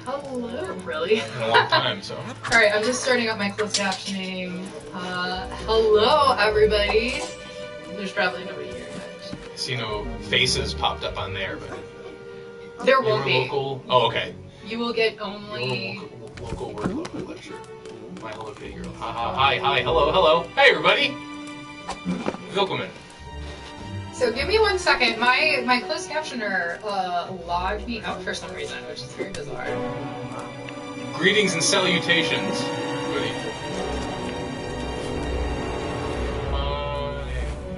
Hello, really? In a long time, so. Alright, I'm just starting up my closed captioning. Hello, everybody. There's probably nobody here, but... I see no faces popped up on there, but... There won't be. Local... Oh, okay. You will get only... Local word local lecture. My hello figure. Hi, hello. Hey, everybody! Welcome in. So give me 1 second. My closed captioner logged me out for some reason, which is very bizarre. Greetings and salutations, everybody.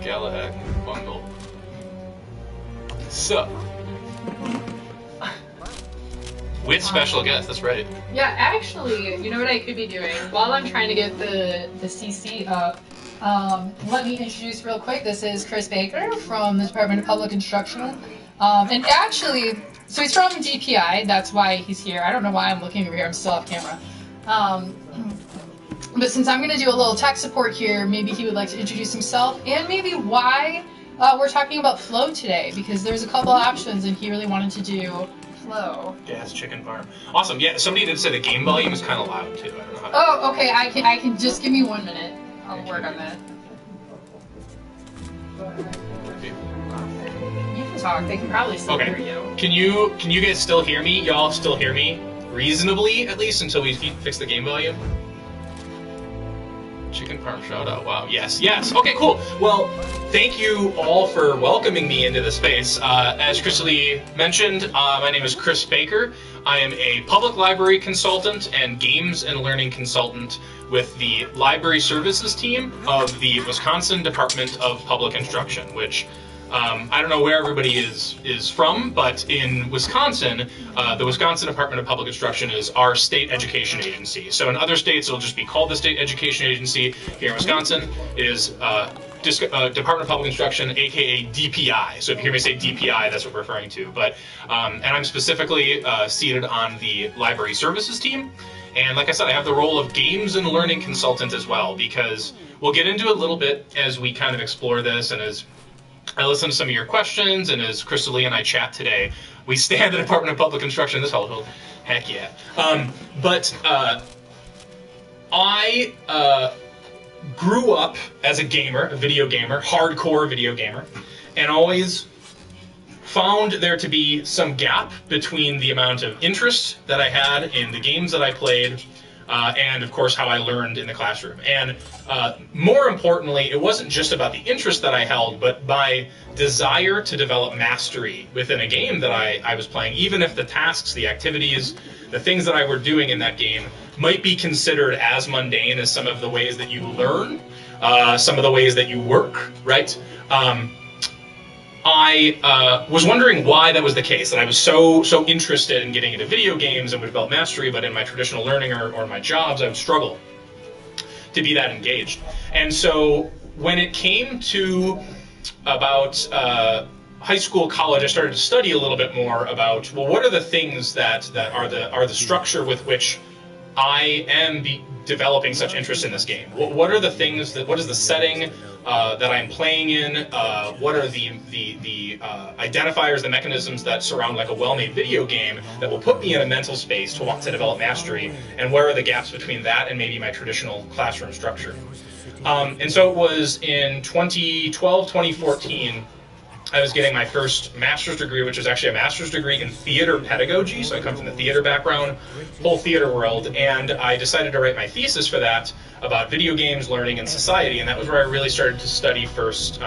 Galahad bundle. So, with special guest, that's right. Yeah, actually, you know what I could be doing? While I'm trying to get the CC up, let me introduce real quick. This is Chris Baker from the Department of Public Instruction. And actually, so he's from DPI, that's why he's here. I don't know why I'm looking over here, I'm still off camera. But since I'm going to do a little tech support here, maybe he would like to introduce himself and maybe why we're talking about flow today, because there's a couple options and he really wanted to do flow. Gas chicken farm. Awesome. Yeah, somebody did say the game volume is kind of loud too. I don't know how to... Oh, okay, I can just give me 1 minute. I'll work on that. You can talk. They can probably still hear you. Can you guys still hear me? Y'all still hear me? Reasonably, at least, until we fix the game volume? Chicken farm shout out. Wow. Yes. Okay, cool. Well, thank you all for welcoming me into the space. As Krista-Lee mentioned, my name is Chris Baker. I am a public library consultant and games and learning consultant with the library services team of the Wisconsin Department of Public Instruction, which I don't know where everybody is from, but in Wisconsin, the Wisconsin Department of Public Instruction is our state education agency. So in other states, it'll just be called the State Education Agency. Here in Wisconsin, it is Department of Public Instruction, aka DPI. So if you hear me say DPI, that's what we're referring to. But and I'm specifically seated on the library services team. And like I said, I have the role of games and learning consultant as well, because we'll get into it a little bit as we kind of explore this and as I listen to some of your questions, and as Krista-Lee and I chat today, we stand the Department of Public Instruction in this household. Heck yeah. I grew up as a gamer, a video gamer, hardcore video gamer, and always found there to be some gap between the amount of interest that I had in the games that I played and, of course, how I learned in the classroom. And more importantly, it wasn't just about the interest that I held, but my desire to develop mastery within a game that I was playing, even if the tasks, the activities, the things that I were doing in that game might be considered as mundane as some of the ways that you learn, some of the ways that you work, right? I was wondering why that was the case, that I was so interested in getting into video games and would develop mastery, but in my traditional learning or my jobs, I would struggle to be that engaged. And so when it came to about high school, college, I started to study a little bit more about, well, what are the things that are the structure with which I am developing such interest in this game? What are the things what is the setting that I'm playing in? What are the identifiers, the mechanisms that surround like a well-made video game that will put me in a mental space to want to develop mastery? And where are the gaps between that and maybe my traditional classroom structure? And so it was in 2012, 2014, I was getting my first master's degree, which is actually a master's degree in theater pedagogy. So I come from the theater background, whole theater world, and I decided to write my thesis for that about video games, learning, and society. And that was where I really started to study first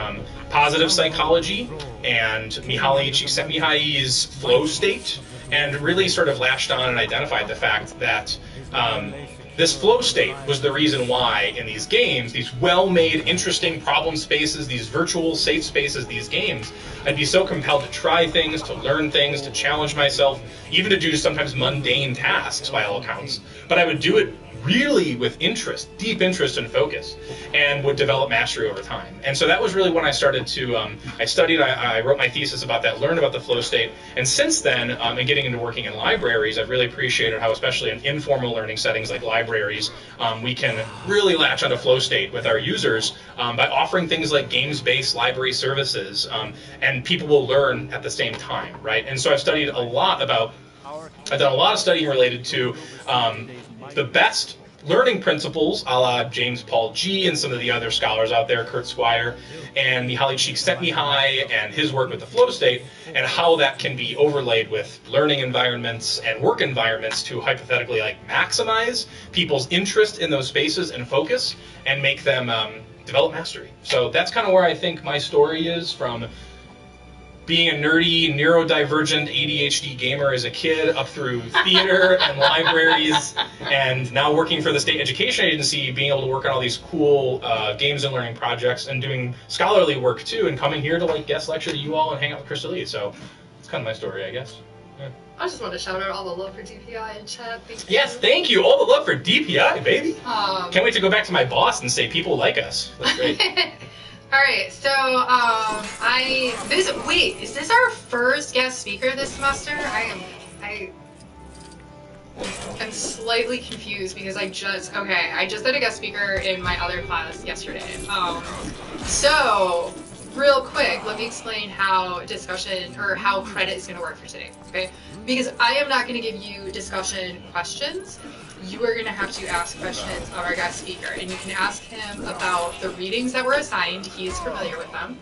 positive psychology and Mihaly Csikszentmihalyi's flow state, and really sort of latched on and identified the fact that this flow state was the reason why in these games, these well-made, interesting problem spaces, these virtual safe spaces, these games, I'd be so compelled to try things, to learn things, to challenge myself, even to do sometimes mundane tasks by all accounts. But I would do it really with interest, deep interest and focus, and would develop mastery over time. And so that was really when I started to, I studied, I wrote my thesis about that, learned about the flow state, and since then, in getting into working in libraries, I've really appreciated how, especially in informal learning settings like libraries, we can really latch onto flow state with our users by offering things like games-based library services, and people will learn at the same time, right? And so I've studied a lot about I've done a lot of studying related to the best learning principles, a la James Paul G. and some of the other scholars out there, Kurt Squire, and Mihaly Csikszentmihalyi and his work with the flow state, and how that can be overlaid with learning environments and work environments to hypothetically maximize people's interest in those spaces and focus, and make them develop mastery. So that's kind of where I think my story is, from being a nerdy, neurodivergent ADHD gamer as a kid, up through theater and libraries, and now working for the state education agency, being able to work on all these cool games and learning projects, and doing scholarly work too, and coming here to guest lecture to you all and hang out with Krista-Lee. So it's kind of my story, I guess. Yeah. I just want to shout out all the love for DPI in chat. Thank you. Yes, thank you. All the love for DPI, baby. Can't wait to go back to my boss and say people like us. That's great. Alright, so, wait, is this our first guest speaker this semester? I'm slightly confused because I just had a guest speaker in my other class yesterday. So, real quick, let me explain how how credit is going to work for today, okay? Because I am not going to give you discussion questions. You are going to have to ask questions of our guest speaker, and you can ask him about the readings that were assigned. He is familiar with them.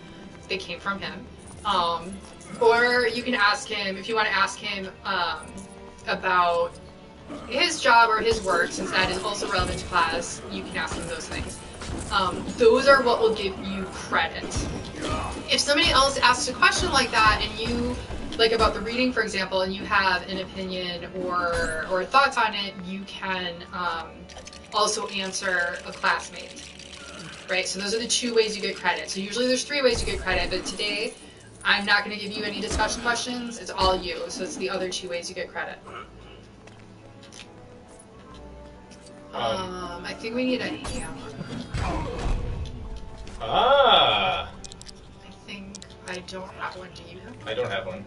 They came from him. Or you can ask him, if you want to ask him about his job or his work, since that is also relevant to class, you can ask him those things. Those are what will give you credit. If somebody else asks a question like that, and you about the reading, for example, and you have an opinion or thoughts on it, you can also answer a classmate, right? So those are the 2 ways you get credit. So usually there's 3 ways you get credit, but today I'm not going to give you any discussion questions. It's all you. So it's the other 2 ways you get credit. I think we need a hammer. I think I don't have one. Do you have one? I don't have one.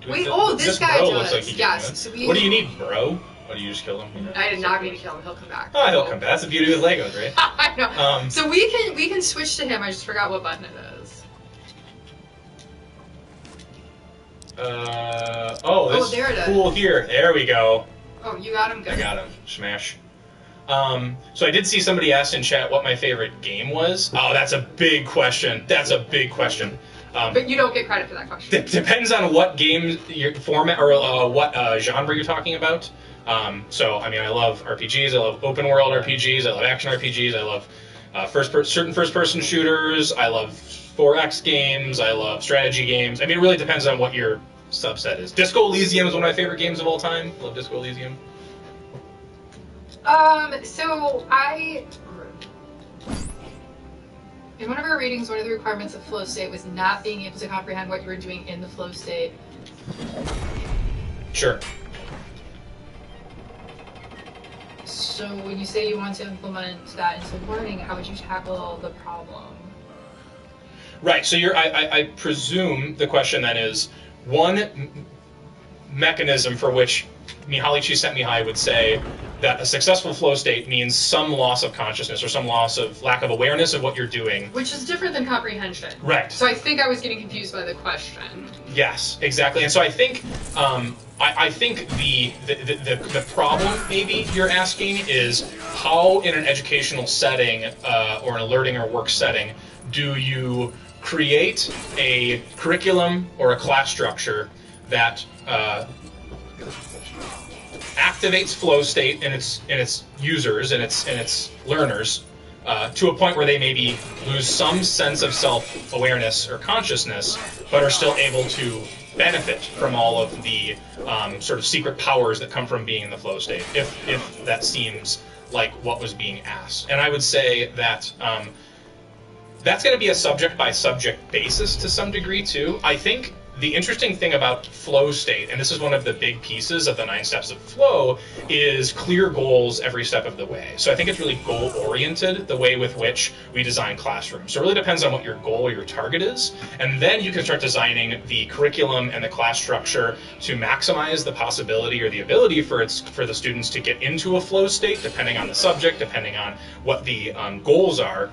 Wait, this guy does. Looks like yes. So what do you need, bro? What, do you just kill him? I did not mean to kill him. He'll come back. Oh, he'll come back. That's the beauty of Legos, right? I know. So we can switch to him. I just forgot what button it is. There it is. Cool here. There we go. Oh, you got him. Good. I got him. Smash. So I did see somebody asked in chat what my favorite game was. Oh, that's a big question. But you don't get credit for that question. Depends on what game format or what genre you're talking about. So, I mean, I love RPGs. I love open world RPGs. I love action RPGs. I love certain first-person shooters. I love 4X games. I love strategy games. I mean, it really depends on what your subset is. Disco Elysium is one of my favorite games of all time. I love Disco Elysium. In one of our readings, one of the requirements of flow state was not being able to comprehend what you were doing in the flow state. Sure. So when you say you want to implement that into learning, how would you tackle the problem? Right, so I presume the question then is, one mechanism for which Mihaly Csikszentmihalyi would say that a successful flow state means some loss of consciousness or some lack of awareness of what you're doing. Which is different than comprehension. Right. So I think I was getting confused by the question. Yes, exactly. And so I think I think the problem maybe you're asking is how in an educational setting or in a learning or work setting do you create a curriculum or a class structure that activates flow state in its users and its learners to a point where they maybe lose some sense of self-awareness or consciousness, but are still able to benefit from all of the sort of secret powers that come from being in the flow state, if that seems like what was being asked. And I would say that that's going to be a subject-by-subject basis to some degree, too. I think the interesting thing about flow state, and this is one of the big pieces of the 9 steps of flow, is clear goals every step of the way. So I think it's really goal-oriented, the way with which we design classrooms. So it really depends on what your goal or your target is, and then you can start designing the curriculum and the class structure to maximize the possibility or the ability for the students to get into a flow state, depending on the subject, depending on what the goals are.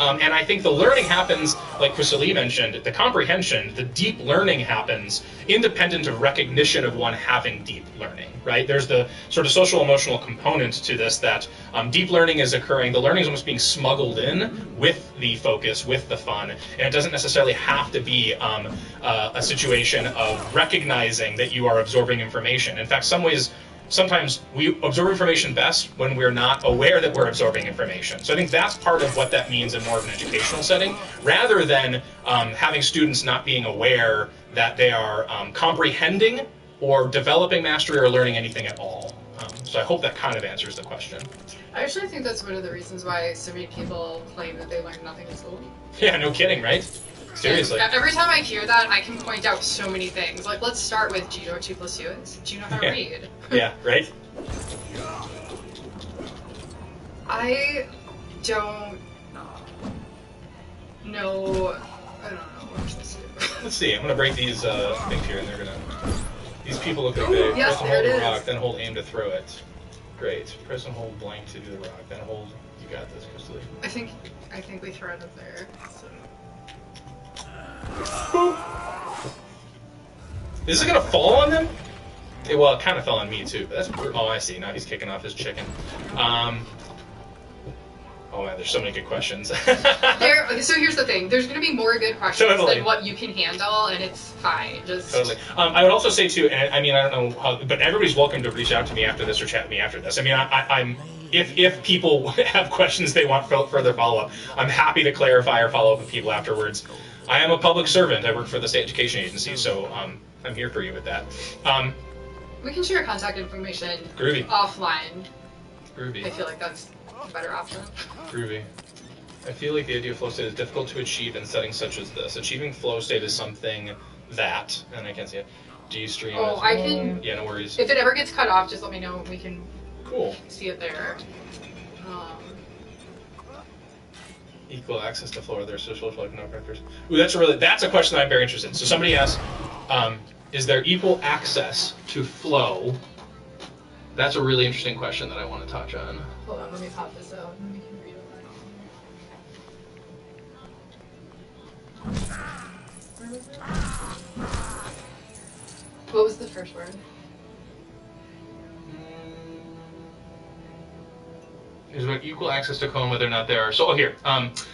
And I think the learning happens like Krista-Lee mentioned, the comprehension, the deep learning happens independent of recognition of one having deep learning, right? There's the sort of social emotional component to this that deep learning is occurring. The learning is almost being smuggled in with the focus, with the fun, and it doesn't necessarily have to be a situation of recognizing that you are absorbing information. In fact, sometimes we absorb information best when we're not aware that we're absorbing information. So I think that's part of what that means in more of an educational setting, rather than having students not being aware that they are comprehending or developing mastery or learning anything at all. So I hope that kind of answers the question. I actually think that's one of the reasons why so many people claim that they learned nothing in school. Yeah, no kidding, right? Seriously. And every time I hear that, I can point out so many things. Like, let's start with, do you know what 2 + 2 is? Do you know how to read? Yeah, right? I don't know. I don't know what I'm supposed to do. Let's see. I'm going to break these things here, and they're going to... These people look like they yes, press and hold there it the rock, is. then hold aim to throw it. Great. Press and hold blank to do the rock, then hold... You got this, Krista-Lee. I think we throw it up there. So. Is it gonna fall on them? Well, it kind of fell on me too. But that's oh, I see. Now he's kicking off his chicken. Oh man, there's so many good questions. So here's the thing: there's going to be more good questions than what you can handle, and it's fine. Just totally. I would also say too, and I mean, I don't know how, but everybody's welcome to reach out to me after this or chat with me after this. I mean, I'm if people have questions they want further follow up, I'm happy to clarify or follow up with people afterwards. I am a public servant. I work for the state education agency, so I'm here for you with that. We can share contact information Groovy. offline. Groovy. I feel like that's a better option. Groovy. I feel like the idea of flow state is difficult to achieve in settings such as this. Achieving flow state is something that, and I can't see it, G-stream Oh, is, I can... Yeah, no worries. If it ever gets cut off, just let me know. We can Cool. see it there. Equal access to flow, are there social economic factors? Ooh, that's a question that I'm very interested in. So somebody asked, is there equal access to flow? That's a really interesting question that I want to touch on. Hold on, let me pop this out and we can read it. What was the first word? Is about equal access to code, whether or not there are... So here,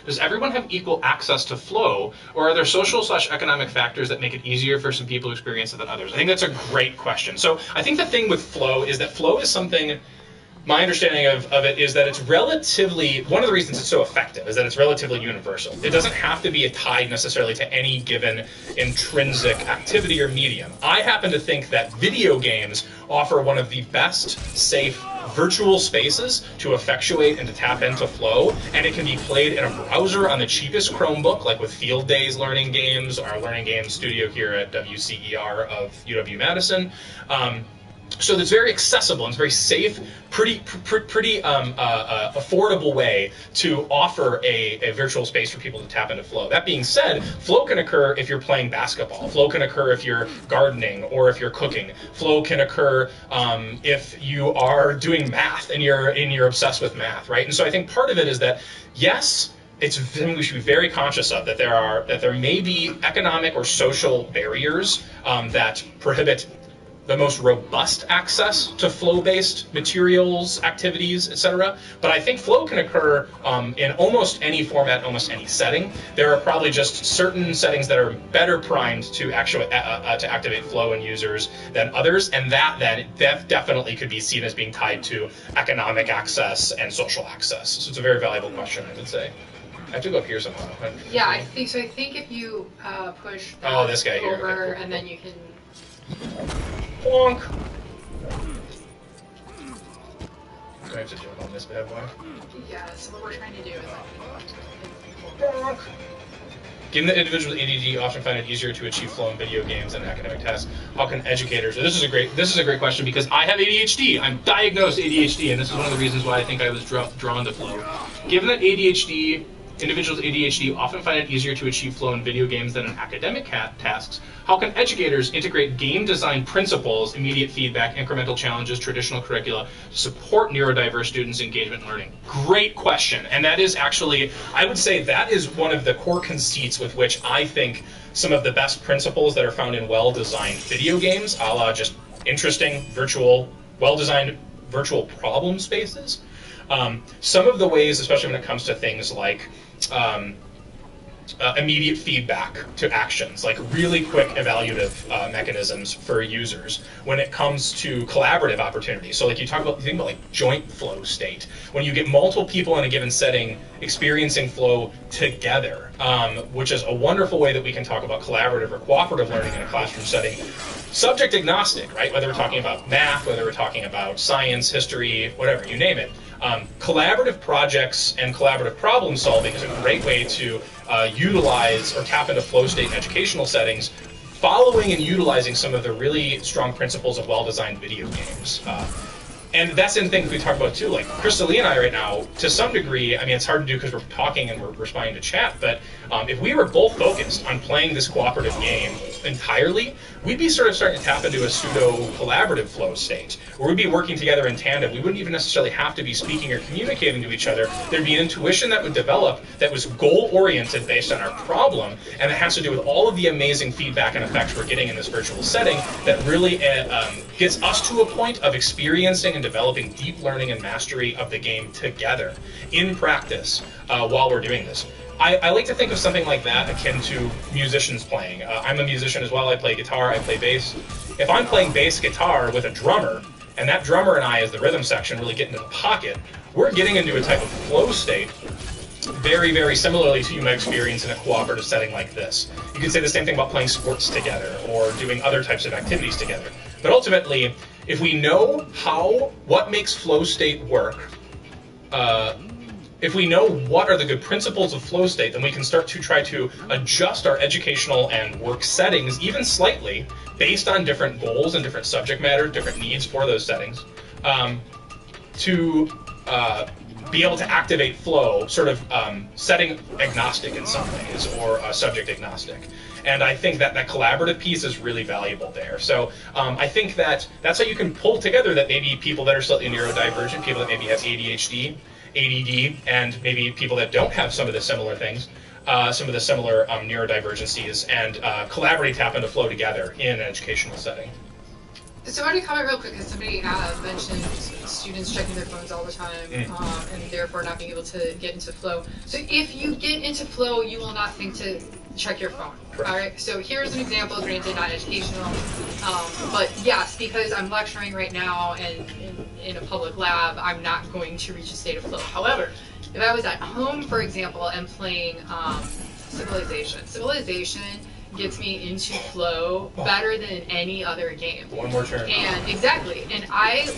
does everyone have equal access to flow, or are there social/economic factors that make it easier for some people to experience it than others? I think that's a great question. So I think the thing with flow is that flow is something... My understanding of it is that it's relatively, one of the reasons it's so effective is that it's relatively universal. It doesn't have to be tied necessarily to any given intrinsic activity or medium. I happen to think that video games offer one of the best, safe, virtual spaces to effectuate and to tap into flow, and it can be played in a browser on the cheapest Chromebook, like with Field Days Learning Games, our learning games studio here at WCER of UW-Madison. So it's very accessible and it's very safe, pretty affordable way to offer a virtual space for people to tap into flow. That being said, flow can occur if you're playing basketball. Flow can occur if you're gardening or if you're cooking. Flow can occur if you are doing math and you're obsessed with math, right? And so I think part of it is that, yes, it's something we should be very conscious of, that there may be economic or social barriers that prohibit the most robust access to flow-based materials, activities, etc. But I think flow can occur in almost any format, almost any setting. There are probably just certain settings that are better primed to actually to activate flow in users than others, and that definitely could be seen as being tied to economic access and social access. So it's a very valuable question, I would say. I have to go up here somehow. Yeah, I think so. I think if you push that this guy here, over, okay, cool. And then you can. Bonk. Do I have to jump on this bad boy? Yeah, so what we're trying to do is Bonk. Given that individuals with ADD often find it easier to achieve flow in video games than academic tasks, how can educators... This is a great question because I have ADHD. I'm diagnosed ADHD, and this is one of the reasons why I think I was drawn to flow. Given that ADHD Individuals with ADHD often find it easier to achieve flow in video games than in academic tasks. How can educators integrate game design principles, immediate feedback, incremental challenges, traditional curricula to support neurodiverse students' engagement and learning? Great question. And that is actually, I would say that is one of the core conceits with which I think some of the best principles that are found in well-designed video games, a la just interesting, virtual, well-designed virtual problem spaces. Some of the ways, especially when it comes to things like immediate feedback to actions, like really quick evaluative mechanisms for users when it comes to collaborative opportunities. So like you think about like joint flow state, when you get multiple people in a given setting experiencing flow together, which is a wonderful way that we can talk about collaborative or cooperative learning in a classroom setting. Subject agnostic, right? Whether we're talking about math, whether we're talking about science, history, whatever, you name it. Collaborative projects and collaborative problem solving is a great way to utilize or tap into flow state in educational settings, following and utilizing some of the really strong principles of well-designed video games. And that's in things we talk about too, like Krista-Lee and I right now, to some degree, I mean, it's hard to do because we're talking and we're responding to chat, but if we were both focused on playing this cooperative game entirely, we'd be sort of starting to tap into a pseudo-collaborative flow state, where we'd be working together in tandem. We wouldn't even necessarily have to be speaking or communicating to each other. There'd be an intuition that would develop that was goal-oriented based on our problem, and it has to do with all of the amazing feedback and effects we're getting in this virtual setting that really gets us to a point of experiencing and developing deep learning and mastery of the game together in practice while we're doing this. I like to think of something like that akin to musicians playing. I'm a musician as well. I play guitar, I play bass. If I'm playing bass guitar with a drummer, and that drummer and I, as the rhythm section, really get into the pocket, we're getting into a type of flow state very, very similarly to you might experience in a cooperative setting like this. You could say the same thing about playing sports together or doing other types of activities together. But ultimately, if we know what makes flow state work, if we know what are the good principles of flow state, then we can start to try to adjust our educational and work settings even slightly based on different goals and different subject matter, different needs for those settings, to be able to activate flow, sort of setting agnostic in some ways, or subject agnostic. And I think that that collaborative piece is really valuable there. So I think that that's how you can pull together that maybe people that are slightly neurodivergent, people that maybe have ADHD, ADD, and maybe people that don't have some of the similar things, some of the similar neurodivergencies, and collaborate, tap into flow together in an educational setting. So I want to comment real quick because somebody mentioned students checking their phones all the time and therefore not being able to get into flow. So if you get into flow, you will not think to check your phone. Correct. All right. So here's an example, granted not educational, but yes, because I'm lecturing right now and in a public lab, I'm not going to reach a state of flow. However, if I was at home, for example, and playing Civilization gets me into flow better than any other game. One more turn. And exactly, and I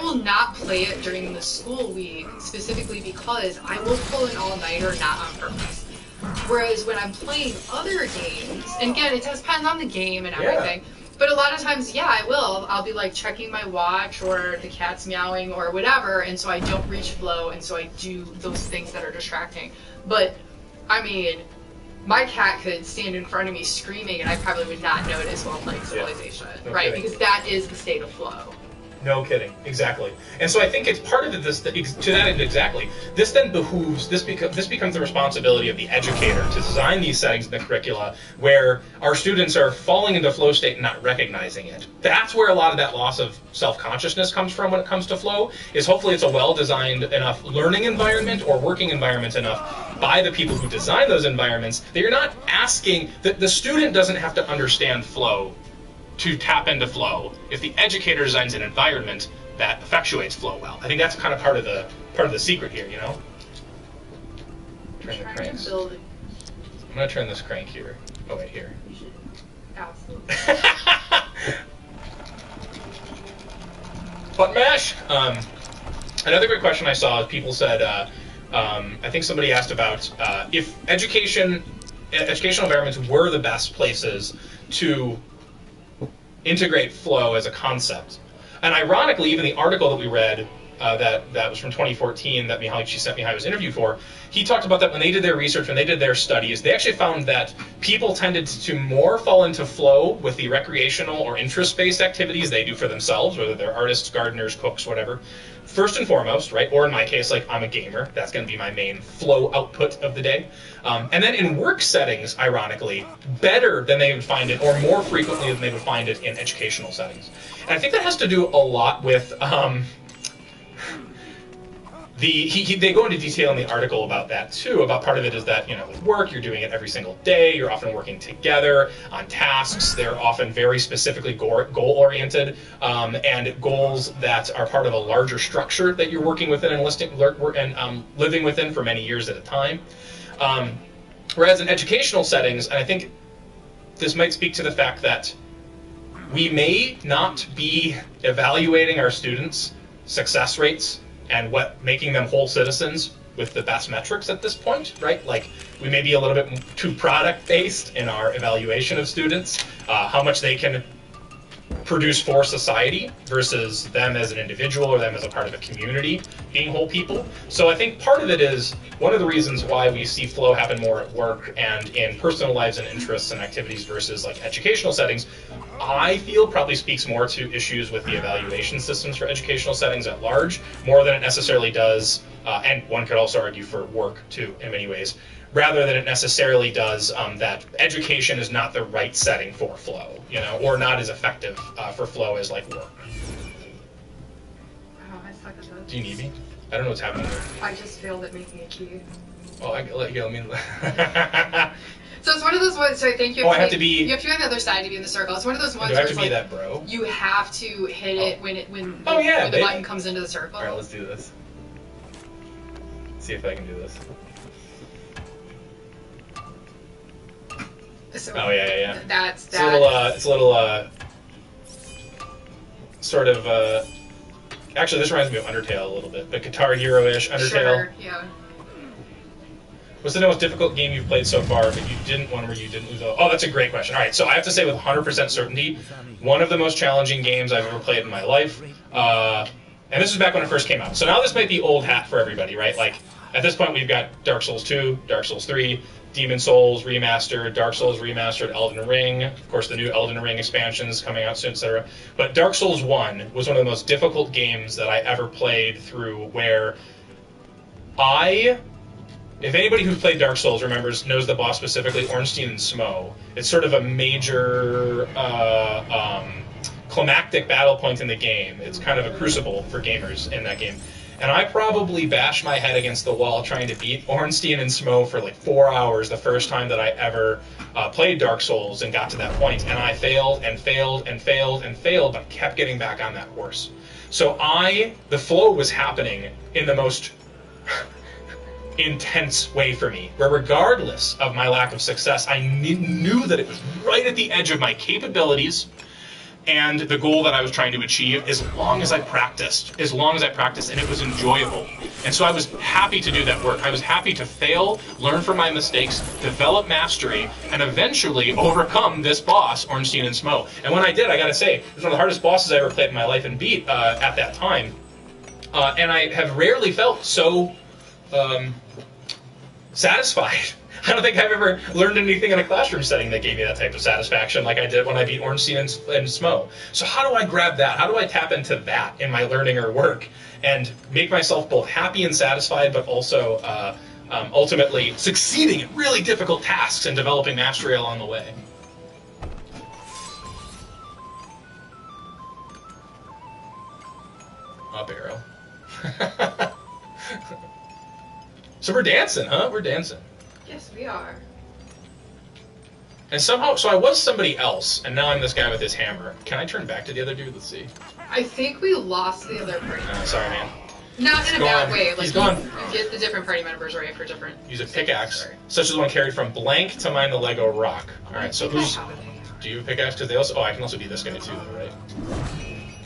will not play it during the school week specifically because I will pull an all-nighter not on purpose. Whereas when I'm playing other games, and again, it depends on the game and everything. Yeah. But a lot of times, yeah, I will. I'll be like checking my watch or the cat's meowing or whatever, and so I don't reach flow, and so I do those things that are distracting. But I mean, my cat could stand in front of me screaming and I probably would not notice while playing Civilization, no right? kidding. Because that is the state of flow. No kidding, exactly. And so I think it's part of this, to that end exactly, this then behooves, this becomes the responsibility of the educator to design these settings in the curricula where our students are falling into flow state and not recognizing it. That's where a lot of that loss of self-consciousness comes from when it comes to flow, is hopefully it's a well-designed enough learning environment or working environment enough by the people who design those environments that you're not asking, the student doesn't have to understand flow to tap into flow if the educator designs an environment that effectuates flow well. I think that's kind of part of the secret here, you know? Turn the cranks. I'm gonna turn this crank here. Oh wait, here. You should absolutely. Button mash. Another great question I saw is people said, I think somebody asked about if educational environments were the best places to integrate flow as a concept. And ironically, even the article that we read that was from 2014 that Mihaly Csikszentmihalyi was interviewed for. He talked about that when they did their research, when they did their studies, they actually found that people tended to more fall into flow with the recreational or interest-based activities they do for themselves, whether they're artists, gardeners, cooks, whatever. First and foremost, right? Or in my case, like I'm a gamer, that's going to be my main flow output of the day. And then in work settings, ironically, better than they would find it, or more frequently than they would find it in educational settings. And I think that has to do a lot with they go into detail in the article about that too. About part of it is that, you know, with work, you're doing it every single day. You're often working together on tasks. They're often very specifically goal-oriented, and goals that are part of a larger structure that you're working within and living within for many years at a time. Whereas in educational settings, and I think this might speak to the fact that we may not be evaluating our students' success rates and making them whole citizens with the best metrics at this point, right? Like, we may be a little bit too product-based in our evaluation of students, how much they can produce for society versus them as an individual or them as a part of a community being whole people. So I think part of it is one of the reasons why we see flow happen more at work and in personal lives and interests and activities versus like educational settings, I feel probably speaks more to issues with the evaluation systems for educational settings at large, more than it necessarily does, and one could also argue for work too in many ways, rather than it necessarily does that education is not the right setting for flow, you know, or not as effective for flow as like work. Wow, I suck at that. Do you need me? I don't know what's happening there. I just failed at making a key. Oh, let me. So it's one of those ones. So I think you Oh, have, I have to be. You have to be on the other side to be in the circle. It's one of those ones Do I where have to it's be like that bro? you have to hit it when when Oh, yeah, when the baby. button comes into the circle. All right, let's do this. See if I can do this. So Oh yeah. That's It's a little sort of. Actually, this reminds me of Undertale a little bit, but Guitar Hero-ish Undertale. Sure, yeah. What's the most difficult game you've played so far, but you didn't one where you didn't lose all? Oh, that's a great question. All right, so I have to say with 100% certainty, one of the most challenging games I've ever played in my life, and this was back when it first came out. So now this might be old hat for everybody, right? Like, at this point, we've got Dark Souls 2, Dark Souls 3, Demon Souls Remastered, Dark Souls Remastered, Elden Ring, of course the new Elden Ring expansions coming out soon, etc. But Dark Souls 1 was one of the most difficult games that I ever played through, where if anybody who's played Dark Souls knows the boss specifically, Ornstein and Smough, it's sort of a major climactic battle point in the game. It's kind of a crucible for gamers in that game. And I probably bashed my head against the wall trying to beat Ornstein and Smough for like 4 hours the first time that I ever played Dark Souls and got to that point. And I failed and failed and failed and failed, but kept getting back on that horse. So the flow was happening in the most intense way for me, where regardless of my lack of success, I knew that it was right at the edge of my capabilities and the goal that I was trying to achieve, as long as I practiced, and it was enjoyable. And so I was happy to do that work. I was happy to fail, learn from my mistakes, develop mastery, and eventually overcome this boss, Ornstein and Smough. And when I did, I gotta say, it was one of the hardest bosses I ever played in my life and beat at that time. And I have rarely felt so satisfied. I don't think I've ever learned anything in a classroom setting that gave me that type of satisfaction like I did when I beat Ornstein and Smough. So how do I grab that? How do I tap into that in my learning or work and make myself both happy and satisfied, but also ultimately succeeding at really difficult tasks and developing mastery along the way? Up arrow. So we're dancing, huh? We're dancing. Yes, we are. And somehow, so I was somebody else, and now I'm this guy with his hammer. Can I turn back to the other dude? Let's see. I think we lost the other party. Sorry, man. Not in a bad way. Like, He's gone. You get the different party members right for different. Use a pickaxe, such as one carried from blank to mine the Lego rock. All right, so who's? Do you have a pickaxe? Because they also. Oh, I can also be this guy too, right?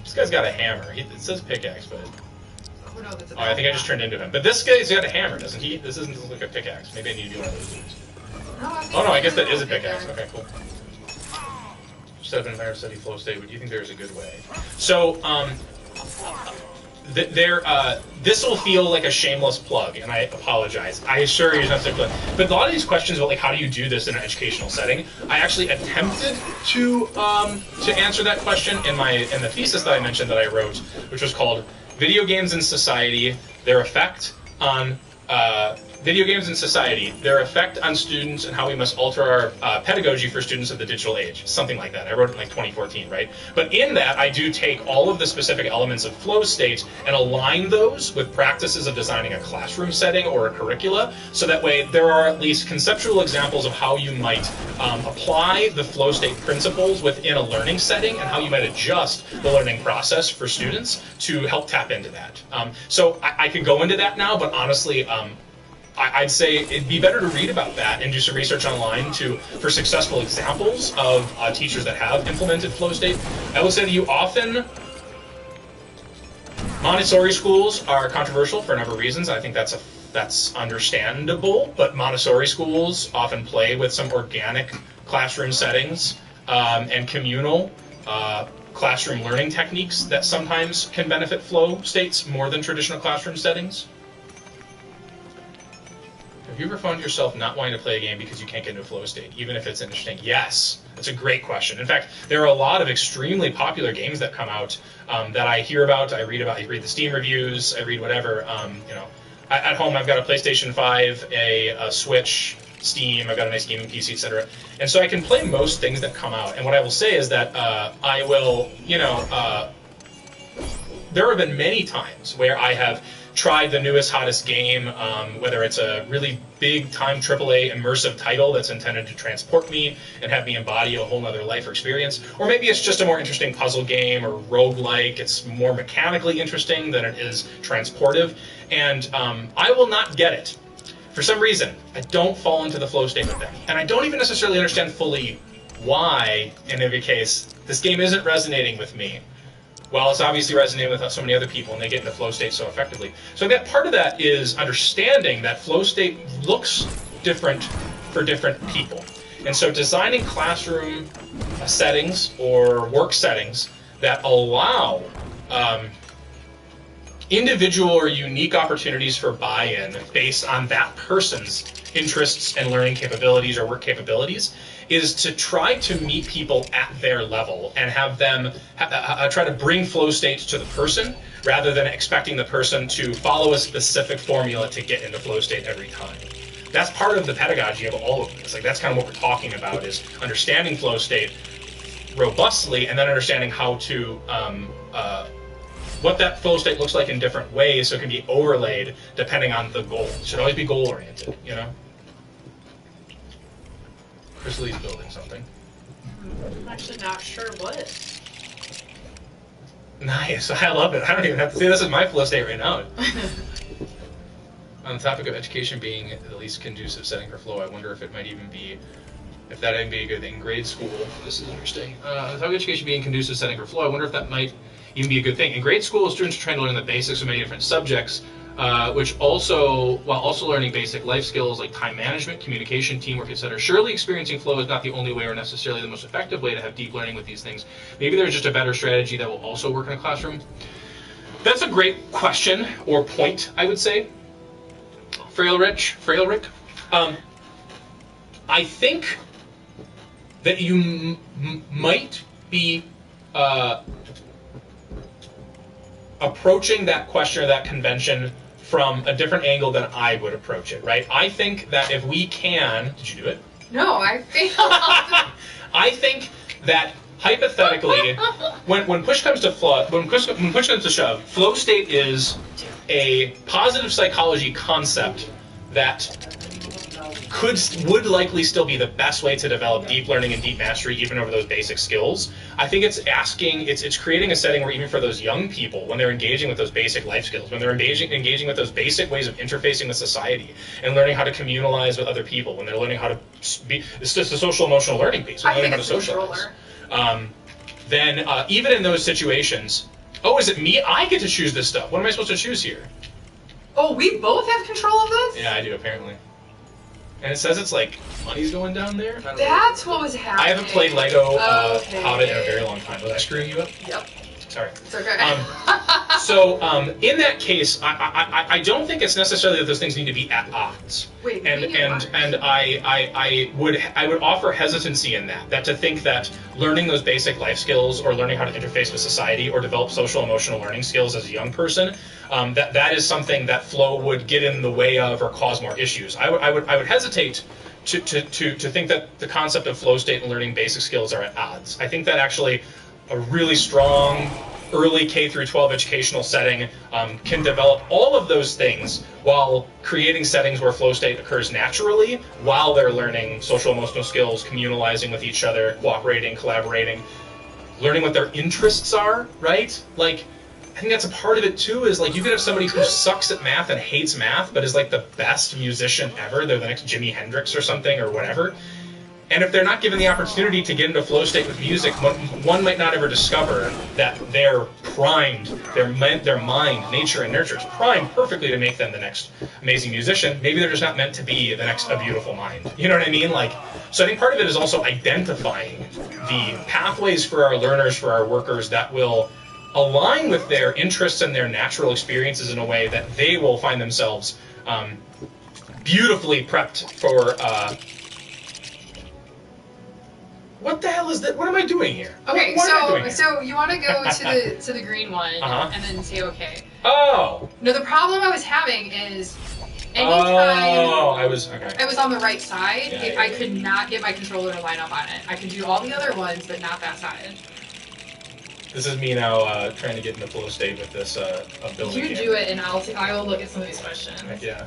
This guy's got a hammer. It says pickaxe, but. Oh, no, that's Oh, I think I just turned into him. But this guy's got a hammer, doesn't he? This doesn't look like a pickaxe. Maybe I need to be one of those dudes. Oh no, I guess that is a pickaxe. Okay, cool. Set up an entire steady flow state. But do you think there's a good way? So, this will feel like a shameless plug, and I apologize. I assure you it's not such a plug. But a lot of these questions about like how do you do this in an educational setting, I actually attempted to answer that question in the thesis that I mentioned that I wrote, which was called "Video Games in Society: Their Effect on Video Games in Society, Their Effect on Students and How We Must Alter Our Pedagogy for Students of the Digital Age." Something like that. I wrote it in like 2014, right? But in that, I do take all of the specific elements of flow state and align those with practices of designing a classroom setting or a curricula, so that way there are at least conceptual examples of how you might apply the flow state principles within a learning setting and how you might adjust the learning process for students to help tap into that. So I could go into that now, but honestly, I'd say it'd be better to read about that and do some research online for successful examples of teachers that have implemented flow state. I will say to you, often Montessori schools are controversial for a number of reasons. I think that's understandable, but Montessori schools often play with some organic classroom settings and communal classroom learning techniques that sometimes can benefit flow states more than traditional classroom settings. Have you ever found yourself not wanting to play a game because you can't get into a flow state, even if it's interesting? Yes, that's a great question. In fact, there are a lot of extremely popular games that come out that I hear about, I read the Steam reviews, I read whatever. At home, I've got a PlayStation 5, a Switch, Steam, I've got a nice gaming PC, etc. And so I can play most things that come out. And what I will say is that I will, there have been many times where I have tried the newest, hottest game, whether it's a really big-time AAA immersive title that's intended to transport me and have me embody a whole other life or experience, or maybe it's just a more interesting puzzle game or roguelike. It's more mechanically interesting than it is transportive, and I will not get it. For some reason, I don't fall into the flow state with them, and I don't even necessarily understand fully why, in every case, this game isn't resonating with me. Well, it's obviously resonating with so many other people, and they get into flow state so effectively. So that part of that is understanding that flow state looks different for different people. And so designing classroom settings or work settings that allow individual or unique opportunities for buy-in based on that person's interests and learning capabilities or work capabilities is to try to meet people at their level and have them try to bring flow states to the person rather than expecting the person to follow a specific formula to get into flow state every time. That's part of the pedagogy of all of this. Like, that's kind of what we're talking about, is understanding flow state robustly and then understanding how to what that flow state looks like in different ways so it can be overlaid depending on the goal. It should always be goal-oriented, you know? Krista-Lee's building something. I'm actually not sure what. Nice, I love it. I don't even have to say this is my flow state right now. On the topic of education being the least conducive setting for flow, I wonder if it might even be, if that would be a good thing. Grade school, this is interesting. On the topic of education being conducive setting for flow, I wonder if that might even be a good thing. In grade school, students are trying to learn the basics of many different subjects, while also learning basic life skills like time management, communication, teamwork, etc. Surely experiencing flow is not the only way or necessarily the most effective way to have deep learning with these things. Maybe there's just a better strategy that will also work in a classroom. That's a great question, or point, I would say. Frailrick. I think that you might be approaching that question or that convention from a different angle than I would approach it, right? I think that if we can, did you do it? No, I failed. I think that hypothetically, when push comes to shove, flow state is a positive psychology concept that would likely still be the best way to develop deep learning and deep mastery even over those basic skills. I think it's creating a setting where even for those young people, when they're engaging with those basic life skills, when they're engaging with those basic ways of interfacing with society and learning how to communalize with other people, when they're learning how to be, it's just a social emotional learning piece, learning how to socialize. Then even in those situations, oh, is it me? I get to choose this stuff. What am I supposed to choose here? Oh, we both have control of this? Yeah, I do, apparently. And it says it's like money's going down there. That's what was happening. I haven't played Lego Hobbit in a very long time. Was I screwing you up? Yep. Sorry. It's okay. So in that case, I don't think it's necessarily that those things need to be at odds. Wait, and I would offer hesitancy in that to think that learning those basic life skills or learning how to interface with society or develop social emotional learning skills as a young person, that is something that flow would get in the way of or cause more issues. I would hesitate to think that the concept of flow state and learning basic skills are at odds. I think that actually a really strong early K through 12 educational setting can develop all of those things while creating settings where flow state occurs naturally while they're learning social emotional skills, communalizing with each other, cooperating, collaborating, learning what their interests are, right? Like, I think that's a part of it too, is like you could have somebody who sucks at math and hates math but is like the best musician ever. They're the next Jimi Hendrix or something or whatever. And if they're not given the opportunity to get into flow state with music, one might not ever discover that they're primed, their mind, nature, and nurture is primed perfectly to make them the next amazing musician. Maybe they're just not meant to be the next A Beautiful Mind. You know what I mean? Like, so I think part of it is also identifying the pathways for our learners, for our workers, that will align with their interests and their natural experiences in a way that they will find themselves beautifully prepped for. What the hell is that? What am I doing here? Okay, what am I doing here? so you want to go to the green one and then say okay. Oh. No, the problem I was having is anytime I was on the right side, Yeah, I could not get my controller to line up on it. I could do all the other ones, but not that side. This is me now trying to get into flow state with this ability. You do it, and I will look at some of these questions. Heck yeah.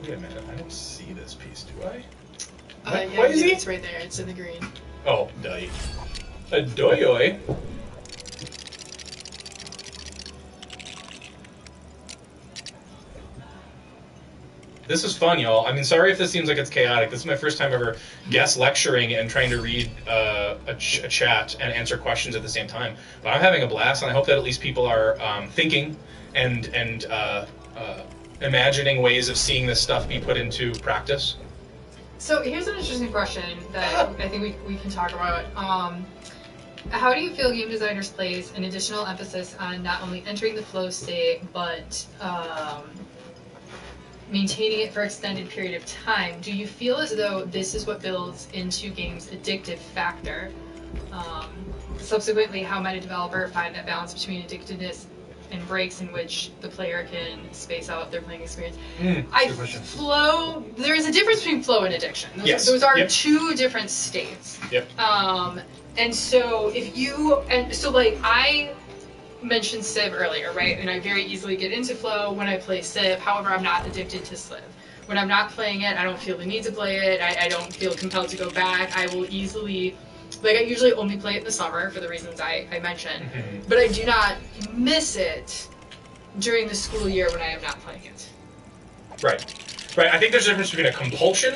Wait a minute, I don't see this piece, do I? Yeah, What is it? it's right there. It's in the green. Oh, doi. A doyoi. This is fun, y'all. I mean, sorry if this seems like it's chaotic. This is my first time ever guest lecturing and trying to read a chat and answer questions at the same time. But I'm having a blast, and I hope that at least people are thinking and imagining ways of seeing this stuff be put into practice. So here's an interesting question that I think we can talk about. How do you feel game designers place an additional emphasis on not only entering the flow state, but maintaining it for extended period of time? Do you feel as though this is what builds into games' addictive factor? Subsequently, how might a developer find that balance between addictiveness and breaks in which the player can space out their playing experience? Flow, there is a difference between flow and addiction. Those are two different states. Yep. And so I mentioned Civ earlier, right? And I very easily get into flow when I play Civ. However, I'm not addicted to Civ. When I'm not playing it, I don't feel the need to play it. I don't feel compelled to go back. I will easily, I usually only play it in the summer for the reasons I mentioned. Mm-hmm. But I do not miss it during the school year when I am not playing it. Right. I think there's a difference between a compulsion,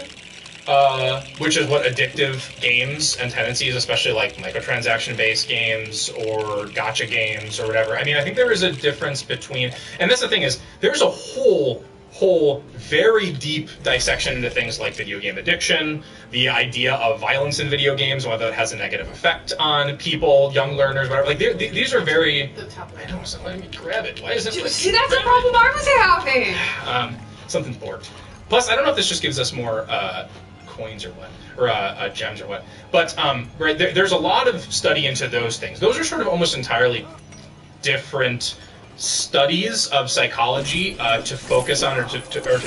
which is what addictive games and tendencies, especially like microtransaction-based games or gacha games or whatever. I mean, I think there is a difference between, and that's the thing is, there's a whole very deep dissection into things like video game addiction, the idea of violence in video games, whether it has a negative effect on people, young learners, whatever. Like these are very. I know, so let me grab it. Why isn't it? See, that's the problem I was having. Something's borked. Plus, I don't know if this just gives us more coins or what, or gems or what. But right there's a lot of study into those things. Those are sort of almost entirely different studies of psychology to focus on or to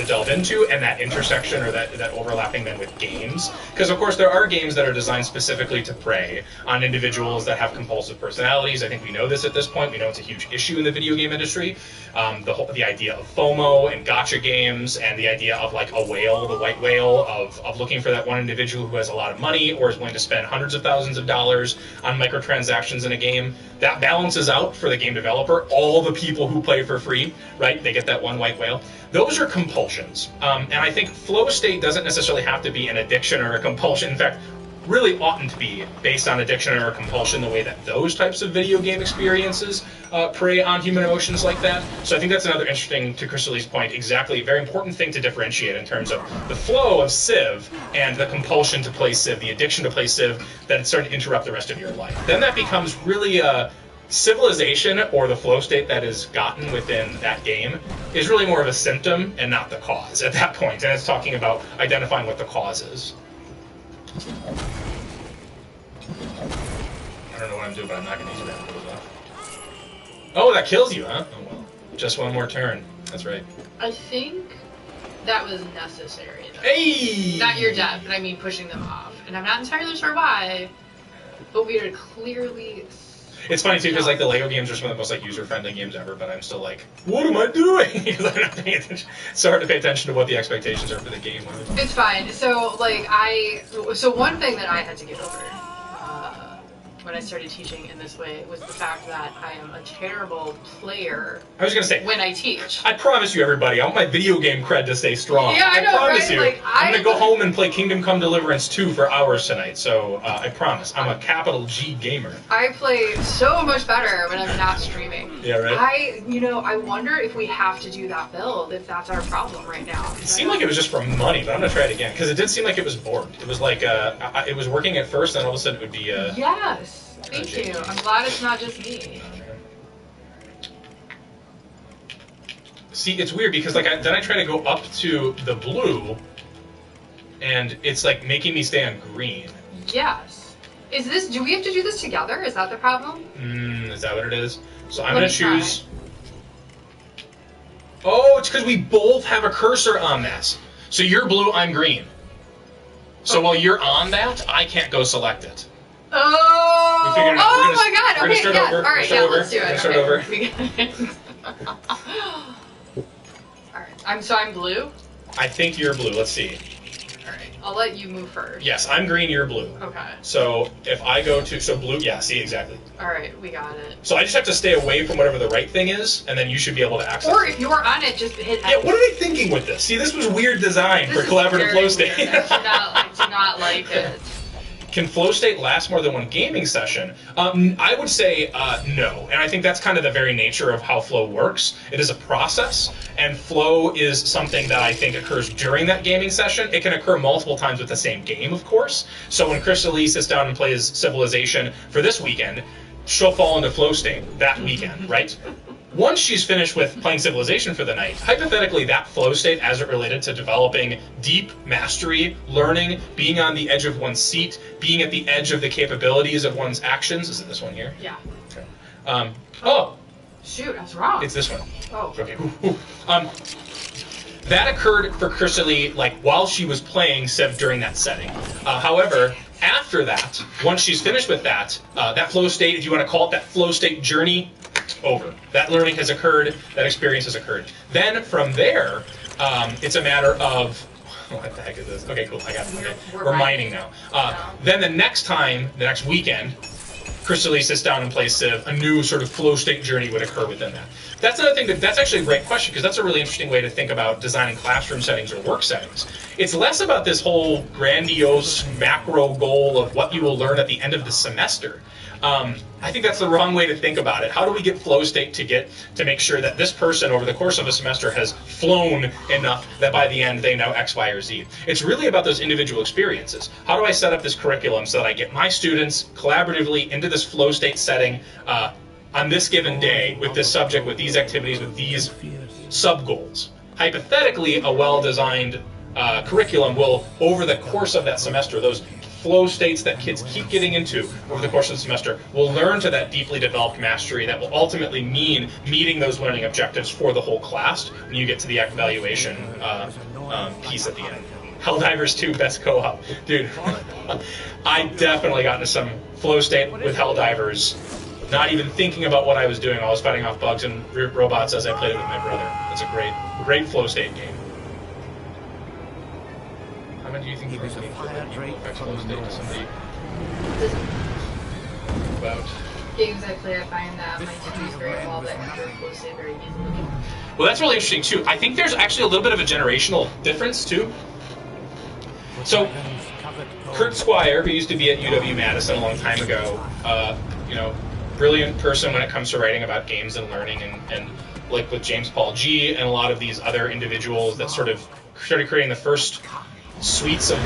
delve into, and that intersection or that overlapping then with games. Because of course there are games that are designed specifically to prey on individuals that have compulsive personalities. I think we know this at this point. We know it's a huge issue in the video game industry. The idea of FOMO and gacha games, and the idea of like a whale, the white whale, of looking for that one individual who has a lot of money or is willing to spend hundreds of thousands of dollars on microtransactions in a game. That balances out for the game developer all the people who play for free, right? They get that one white whale. Those are compulsions. And I think flow state doesn't necessarily have to be an addiction or a compulsion. In fact, really oughtn't be based on addiction or compulsion the way that those types of video game experiences prey on human emotions like that. So I think that's another interesting, to Krista-Lee's point, exactly, very important thing to differentiate in terms of the flow of Civ and the compulsion to play Civ, the addiction to play Civ, that it's starting to interrupt the rest of your life. Then that becomes really civilization, or the flow state that is gotten within that game, is really more of a symptom and not the cause at that point. And it's talking about identifying what the cause is. I don't know what I'm doing, but I'm not going to use that. Oh, that kills you, huh? Oh well. Just one more turn. That's right. I think that was necessary, though. Hey! Not your death, but I mean pushing them off. And I'm not entirely sure why, but we are clearly... It's funny, too, because like the Lego games are some of the most like user-friendly games ever, but I'm still like, what am I doing? Because I'm not paying attention. It's so hard to pay attention to what the expectations are for the game. It's fine. So, like, so one thing that I had to get over when I started teaching in this way was the fact that I am a terrible player. I was going to say, when I teach. I promise you, everybody, I want my video game cred to stay strong. Yeah, I know, promise right? you. Like, I'm going to go home and play Kingdom Come Deliverance 2 for hours tonight, so I promise. I'm a capital G gamer. I play so much better when I'm not streaming. Yeah, right? I wonder if we have to do that build, if that's our problem right now. It seemed like it was just for money, but I'm going to try it again, because it did seem like it was bored. It was like, it was working at first, and all of a sudden it would be... Yes! Thank you. I'm glad it's not just me. See, it's weird because like then I try to go up to the blue, and it's like making me stay on green. Yes. Do we have to do this together? Is that the problem? Is that what it is? So I'm going to choose... Oh, it's because we both have a cursor on that. So you're blue, I'm green. So while you're on that, I can't go select it. Oh! We figured it out. Oh my god! We're Okay, gonna start yes. over. Alright, yeah, let's do it. Start over. Alright, I'm blue? I think you're blue. Let's see. Alright, I'll let you move first. Yes, I'm green, you're blue. Okay. So if I go to... So blue, yeah, see, exactly. Alright, we got it. So I just have to stay away from whatever the right thing is, and then you should be able to access it. Or if you're on it, just hit X. Yeah, what are they thinking with this? See, this was weird design for collaborative flow state. I do not like it. Can flow state last more than one gaming session? I would say no, and I think that's kind of the very nature of how flow works. It is a process, and flow is something that I think occurs during that gaming session. It can occur multiple times with the same game, of course. So when Krista-Lee sits down and plays Civilization for this weekend, she'll fall into flow state that weekend, right? Once she's finished with playing Civilization for the night, hypothetically that flow state as it related to developing deep mastery, learning, being on the edge of one's seat, being at the edge of the capabilities of one's actions. Is it this one here? Yeah. Okay. Oh! Shoot, I was wrong. It's this one. Oh. Okay. That occurred for Krista-Lee, like, while she was playing Civ during that setting. However, after that, once she's finished with that, that flow state, if you want to call it that flow state journey, over. That learning has occurred, that experience has occurred. Then from there, it's a matter of, what the heck is this? Okay, cool, I got it. Okay. We're mining now. Then the next weekend, Krista-Lee sits down and plays Civ, a new sort of flow state journey would occur within that. That's another thing, that's actually a great question, because that's a really interesting way to think about designing classroom settings or work settings. It's less about this whole grandiose macro goal of what you will learn at the end of the semester. I think that's the wrong way to think about it. How do we get flow state to make sure that this person over the course of a semester has flown enough that by the end they know X, Y, or Z? It's really about those individual experiences. How do I set up this curriculum so that I get my students collaboratively into this flow state setting on this given day with this subject, with these activities, with these sub-goals? Hypothetically, a well-designed curriculum will, over the course of that semester, those flow states that kids keep getting into over the course of the semester will learn to that deeply developed mastery that will ultimately mean meeting those learning objectives for the whole class when you get to the evaluation piece at the end. Helldivers 2 best co-op. Dude, I definitely got into some flow state with Helldivers, not even thinking about what I was doing. I was fighting off bugs and robots as I played it with my brother. It's a great flow state game. How many do you think you think affects flow state to somebody? About games I play, I find that my team is very involved. I can flow state very easily. Well, that's really interesting too. I think there's actually a little bit of a generational difference too. So Kurt Squire, who used to be at UW-Madison a long time ago, brilliant person when it comes to writing about games and learning, and like with James Paul G and a lot of these other individuals that sort of started creating the first suites of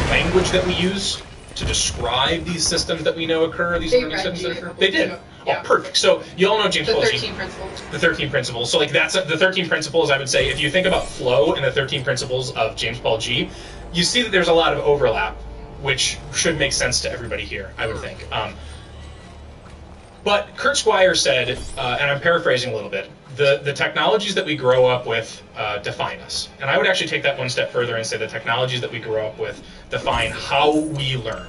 language that we use to describe these systems that we know occur, these learning systems that occur. They did. Yeah. Oh, perfect. So you all know James Paul G. 13 principles. The 13 principles. So like that's the 13 principles. I would say if you think about flow and the 13 principles of James Paul G, you see that there's a lot of overlap, which should make sense to everybody here, I would think. But Kurt Squire said, and I'm paraphrasing a little bit, the technologies that we grow up with define us. And I would actually take that one step further and say the technologies that we grow up with define how we learn.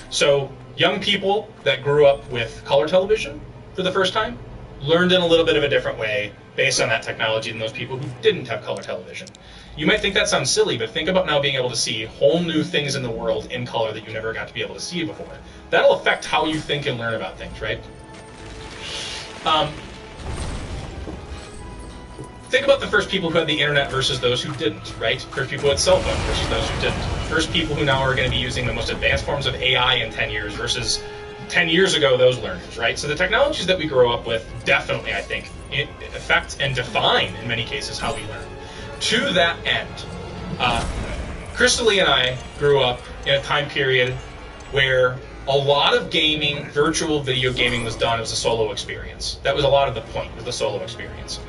So young people that grew up with color television for the first time learned in a little bit of a different way based on that technology than those people who didn't have color television. You might think that sounds silly, but think about now being able to see whole new things in the world in color that you never got to be able to see before. That'll affect how you think and learn about things, right? Think about the first people who had the internet versus those who didn't, right? First people who had cell phones versus those who didn't. First people who now are going to be using the most advanced forms of AI in 10 years versus 10 years ago, those learners, right? So the technologies that we grow up with definitely, I think, affect and define, in many cases, how we learn. To that end, Krista-Lee and I grew up in a time period where a lot of gaming, virtual video gaming, was done as a solo experience. That was a lot of the point, was the solo experience.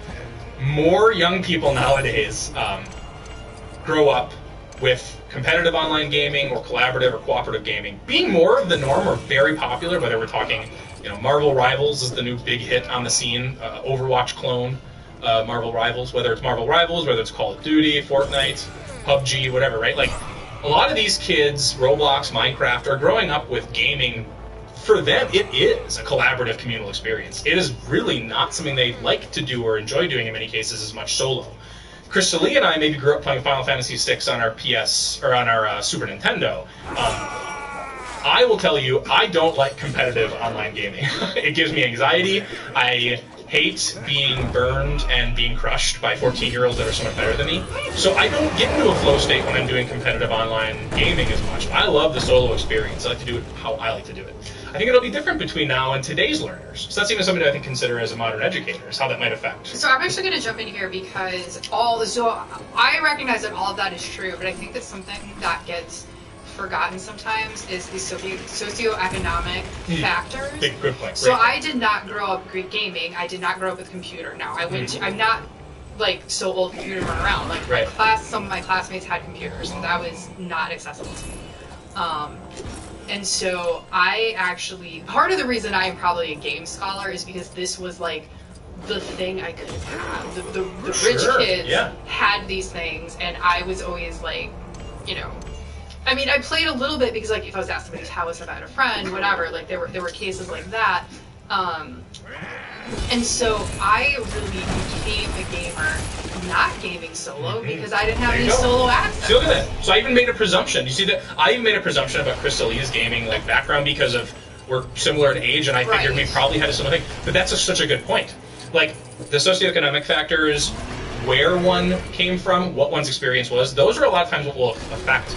More young people nowadays grow up with competitive online gaming or collaborative or cooperative gaming being more of the norm or very popular, whether we're talking, Marvel Rivals is the new big hit on the scene, Overwatch clone, Marvel Rivals, whether it's Marvel Rivals, whether it's Call of Duty, Fortnite, PUBG, whatever, right? Like, a lot of these kids, Roblox, Minecraft, are growing up with gaming. For them, it is a collaborative communal experience. It is really not something they like to do or enjoy doing in many cases as much solo. Krista-Lee and I maybe grew up playing Final Fantasy VI on our PS, or on our Super Nintendo. I will tell you, I don't like competitive online gaming. It gives me anxiety. I hate being burned and being crushed by 14-year-olds that are so much better than me. So I don't get into a flow state when I'm doing competitive online gaming as much. I love the solo experience. I like to do it how I like to do it. I think it'll be different between now and today's learners. So that's even something that I think consider as a modern educator, is how that might affect. So I'm actually going to jump in here because I recognize that all of that is true, but I think that something that gets forgotten sometimes is the socioeconomic factors. Good point. So I did not grow up gaming. I did not grow up with a computer. Now I'm not like so old computer run around. Like some of my classmates had computers, and that was not accessible to me. And so I actually, part of the reason I am probably a game scholar is because this was like the thing I could have. The rich kids had these things, and I was always like, I mean, I played a little bit because, like, if I was at somebody's house, if I had a friend, whatever, like, there were cases like that. And so I really became a gamer, not gaming solo, because I didn't have any solo access. See, look at that. So I even made a presumption. You see that? I even made a presumption about Krista-Lee's gaming background because we're similar in age, and I figured we probably had a similar thing. But that's such a good point. Like, the socioeconomic factors, where one came from, what one's experience was, those are a lot of times what will affect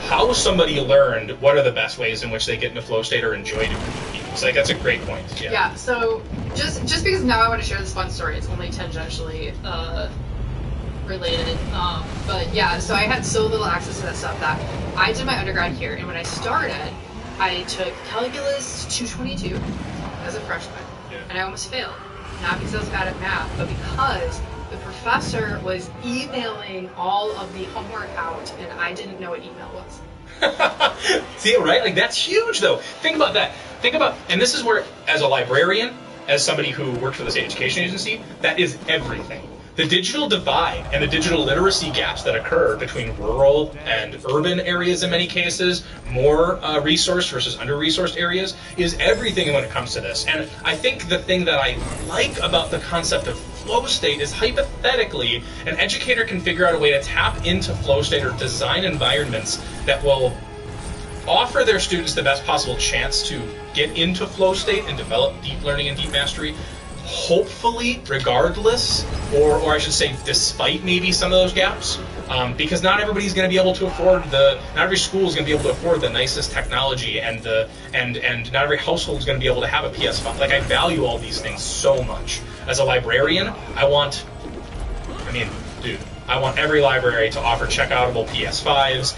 how somebody learned, what are the best ways in which they get into flow state or enjoy doing games. Like, that's a great point. Yeah, so just because now I want to share this fun story, it's only tangentially related. But yeah, so I had so little access to that stuff that I did my undergrad here, and when I started, I took Calculus 222 as a freshman, and I almost failed. Not because I was bad at math, but because the professor was emailing all of the homework out, and I didn't know what email was. See, right? Like, that's huge, though. Think about that. And this is where, as a librarian, as somebody who works for the state education agency, that is everything. The digital divide and the digital literacy gaps that occur between rural and urban areas in many cases, more resourced versus under-resourced areas, is everything when it comes to this. And I think the thing that I like about the concept of flow state is, hypothetically, an educator can figure out a way to tap into flow state or design environments that will offer their students the best possible chance to get into flow state and develop deep learning and deep mastery, hopefully, regardless, or I should say, despite maybe some of those gaps, because not everybody's going to be able to afford not every school is going to be able to afford the nicest technology, and not every household is going to be able to have a PS5. Like, I value all these things so much. As a librarian, I want every library to offer checkoutable PS5s.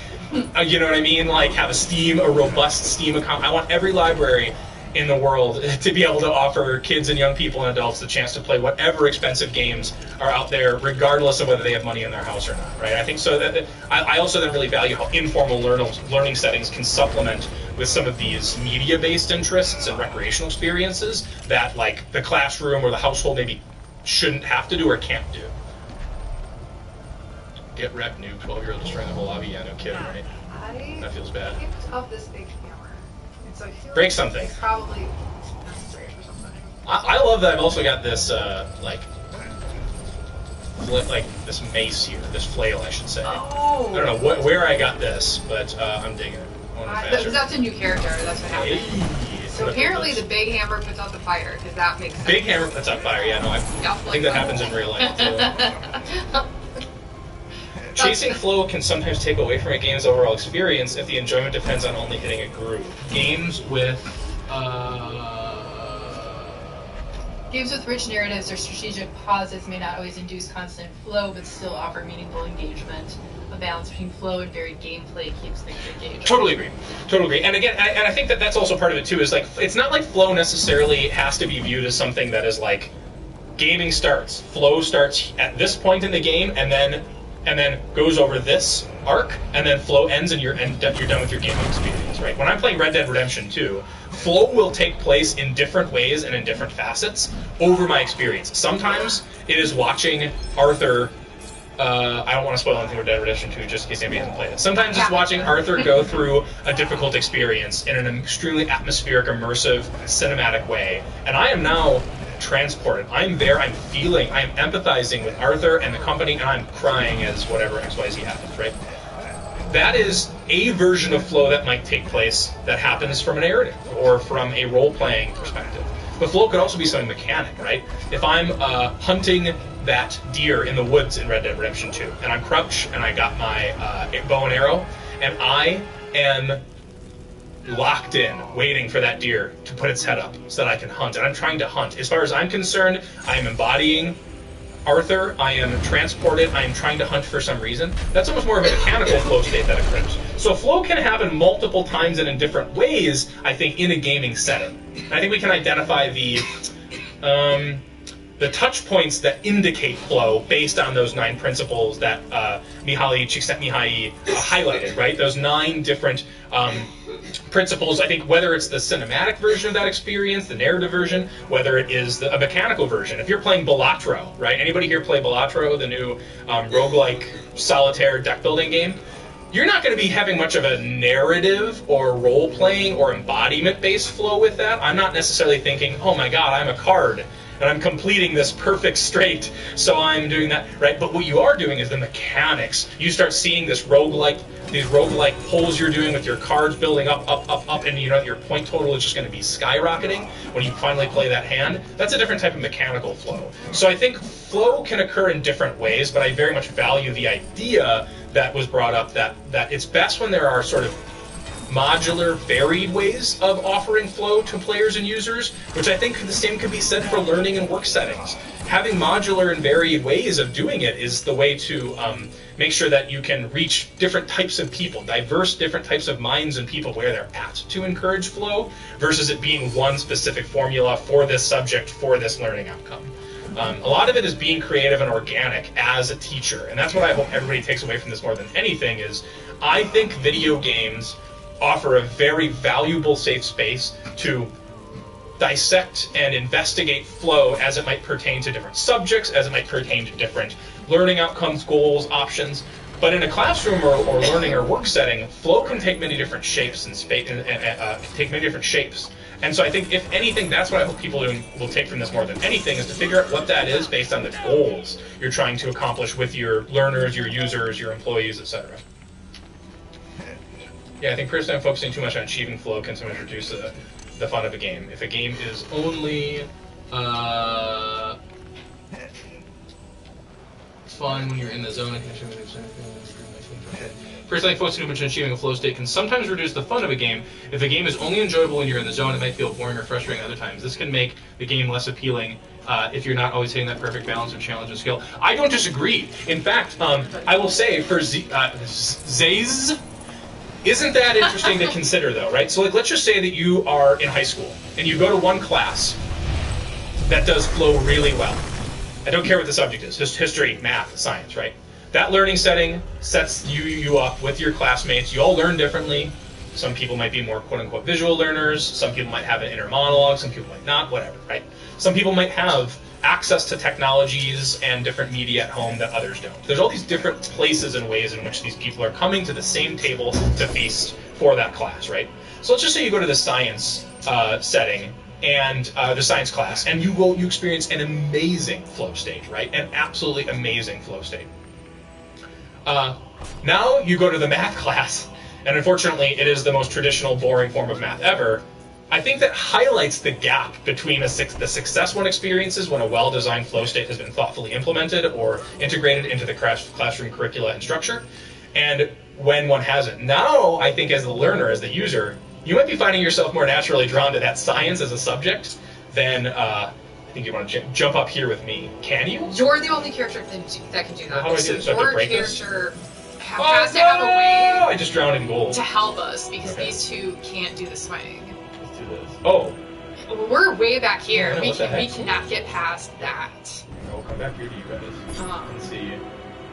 You know what I mean? Like, have a robust Steam account. I want every library in the world to be able to offer kids and young people and adults the chance to play whatever expensive games are out there, regardless of whether they have money in their house or not, right? I think so. That I also then really value how informal learning settings can supplement with some of these media-based interests and recreational experiences that, like, the classroom or the household maybe shouldn't have to do or can't do. Get wrecked, noob. 12-year-old destroying the whole lobby. Yeah, no kidding, right? That feels bad. I picked up this big hammer. And so I feel Break like something. It's probably necessary for something. I love that I've also got this, this mace here. This flail, I should say. Oh! I don't know where I got this, but I'm digging it. That's a new character. That's what happened. Hey. So apparently the big hammer puts out the fire, because that makes sense. Big hammer puts out fire, yeah, no, I think that happens in real life, too. Chasing flow can sometimes take away from a game's overall experience if the enjoyment depends on only hitting a groove. Games with rich narratives or strategic pauses may not always induce constant flow, but still offer meaningful engagement. A balance between flow and varied gameplay keeps things engaging. Totally agree. And again, I think that's also part of it too. Is like, it's not like flow necessarily has to be viewed as something that is like, gaming starts, flow starts at this point in the game, and then goes over this arc, and then flow ends, and you're done with your gaming experience, right? When I'm playing Red Dead Redemption 2, flow will take place in different ways and in different facets over my experience. Sometimes it is watching Arthur. I don't want to spoil anything with Red Dead Redemption 2 just in case anybody hasn't played it. Sometimes it's watching Arthur go through a difficult experience in an extremely atmospheric, immersive, cinematic way, and I am now transported. I'm there, I'm feeling, I'm empathizing with Arthur and the company, and I'm crying as whatever XYZ happens, right? That is a version of flow that might take place that happens from a narrative or from a role-playing perspective. But flow could also be something mechanic, right? If I'm hunting that deer in the woods in Red Dead Redemption 2, and I'm crouched, and I got my bow and arrow, and I am locked in, waiting for that deer to put its head up so that I can hunt. And I'm trying to hunt. As far as I'm concerned, I am embodying Arthur. I am transported. I am trying to hunt for some reason. That's almost more of a mechanical flow state that occurs. So flow can happen multiple times and in different ways, I think, in a gaming setting. And I think we can identify the touch points that indicate flow based on those 9 principles that Mihaly Csikszentmihalyi highlighted, right? Those 9 different principles. I think whether it's the cinematic version of that experience, the narrative version, whether it is a mechanical version. If you're playing Balatro, right? Anybody here play Balatro, the new roguelike solitaire deck building game? You're not going to be having much of a narrative or role-playing or embodiment-based flow with that. I'm not necessarily thinking, oh my god, I'm a card, and I'm completing this perfect straight, so I'm doing that, right? But what you are doing is the mechanics. You start seeing these roguelike pulls you're doing with your cards building up, and you know your point total is just going to be skyrocketing when you finally play that hand. That's a different type of mechanical flow. So I think flow can occur in different ways, but I very much value the idea that was brought up that it's best when there are sort of modular, varied ways of offering flow to players and users, which I think the same could be said for learning and work settings. Having modular and varied ways of doing it is the way to make sure that you can reach different types of people, diverse different types of minds and people where they're at to encourage flow, versus it being one specific formula for this subject, for this learning outcome. A lot of it is being creative and organic as a teacher, and that's what I hope everybody takes away from this more than anything is I think video games offer a very valuable safe space to dissect and investigate flow as it might pertain to different subjects, as it might pertain to different learning outcomes, goals, options. But in a classroom or learning or work setting, flow can take many different shapes and take many different shapes. And so I think, if anything, that's what I hope people will take from this more than anything, is to figure out what that is based on the goals you're trying to accomplish with your learners, your users, your employees, etc. Yeah, I think personally I'm focusing too much on achieving flow can sometimes reduce the fun of a game. If a game is only Fun when you're in the zone. Personally, folks who mention achieving a flow state can sometimes reduce the fun of a game. If a game is only enjoyable when you're in the zone, it might feel boring or frustrating other times. This can make the game less appealing if you're not always hitting that perfect balance of challenge and skill. I don't disagree. In fact, I will say for Zays, isn't that interesting to consider though, right? So like, let's just say that you are in high school and you go to one class that does flow really well. I don't care what the subject is, just history, math, science, right? That learning setting sets you up with your classmates. You all learn differently. Some people might be more quote-unquote visual learners. Some people might have an inner monologue. Some people might not, whatever, right? Some people might have access to technologies and different media at home that others don't. There's all these different places and ways in which these people are coming to the same table to feast for that class, right? So let's just say you go to the science setting and the science class, and you experience an amazing flow state, right? An absolutely amazing flow state. Now you go to the math class, and unfortunately it is the most traditional, boring form of math ever. I think that highlights the gap between the success one experiences when a well-designed flow state has been thoughtfully implemented or integrated into the classroom curricula and structure, and when one hasn't. Now, I think as the learner, as the user, you might be finding yourself more naturally drawn to that science as a subject than I think you want to jump up here with me. Can you? You're the only character that can do that. Well, how do I do this? So your character has to have a way I just drowned in gold. to help us because these two can't do the swing. Let's do this. Oh. We're way back here. No, we what the heck? cannot get past that. No, we'll come back here to you guys. Let's see.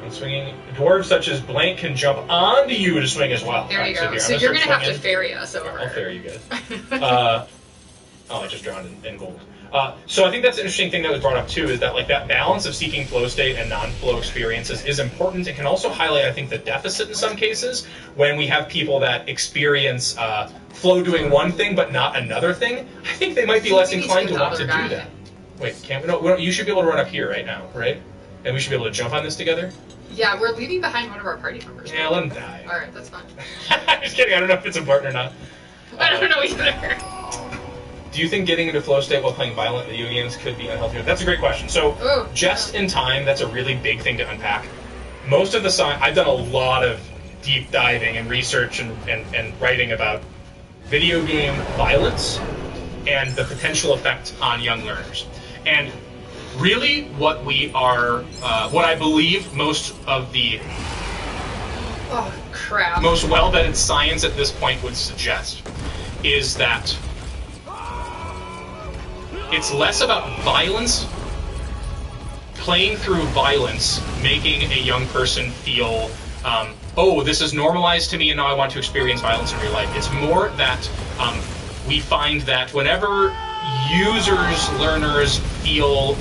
When swinging, dwarves such as Blank can jump onto you to swing as well. There you Right, go. So I'm you're going to have to swinging. ferry us over. I'll ferry you guys. I just drowned in gold. So I think that's an interesting thing that was brought up too, is that like that balance of seeking flow state and non-flow experiences is important. It can also highlight, I think, the deficit in some cases when we have people that experience flow doing one thing but not another thing. I think they might be less inclined to want to do that. Wait, can't we? No, you should be able to run up here right now, right? And we should be able to jump on this together. Yeah, we're leaving behind one of our party members. Yeah, let him die. All right, that's fine. I'm just kidding. I don't know if it's important or not. I don't know either. Do you think getting into flow state while playing violent video games could be unhealthy? That's a great question. So, just in time, that's a really big thing to unpack. Most of the science, I've done a lot of deep diving and research and writing about video game violence and the potential effect on young learners. And really, what I believe most of the most well-vetted science at this point would suggest is that it's less about violence, playing through violence, making a young person feel, oh, this is normalized to me and now I want to experience violence in real life. It's more that we find that whenever users, learners feel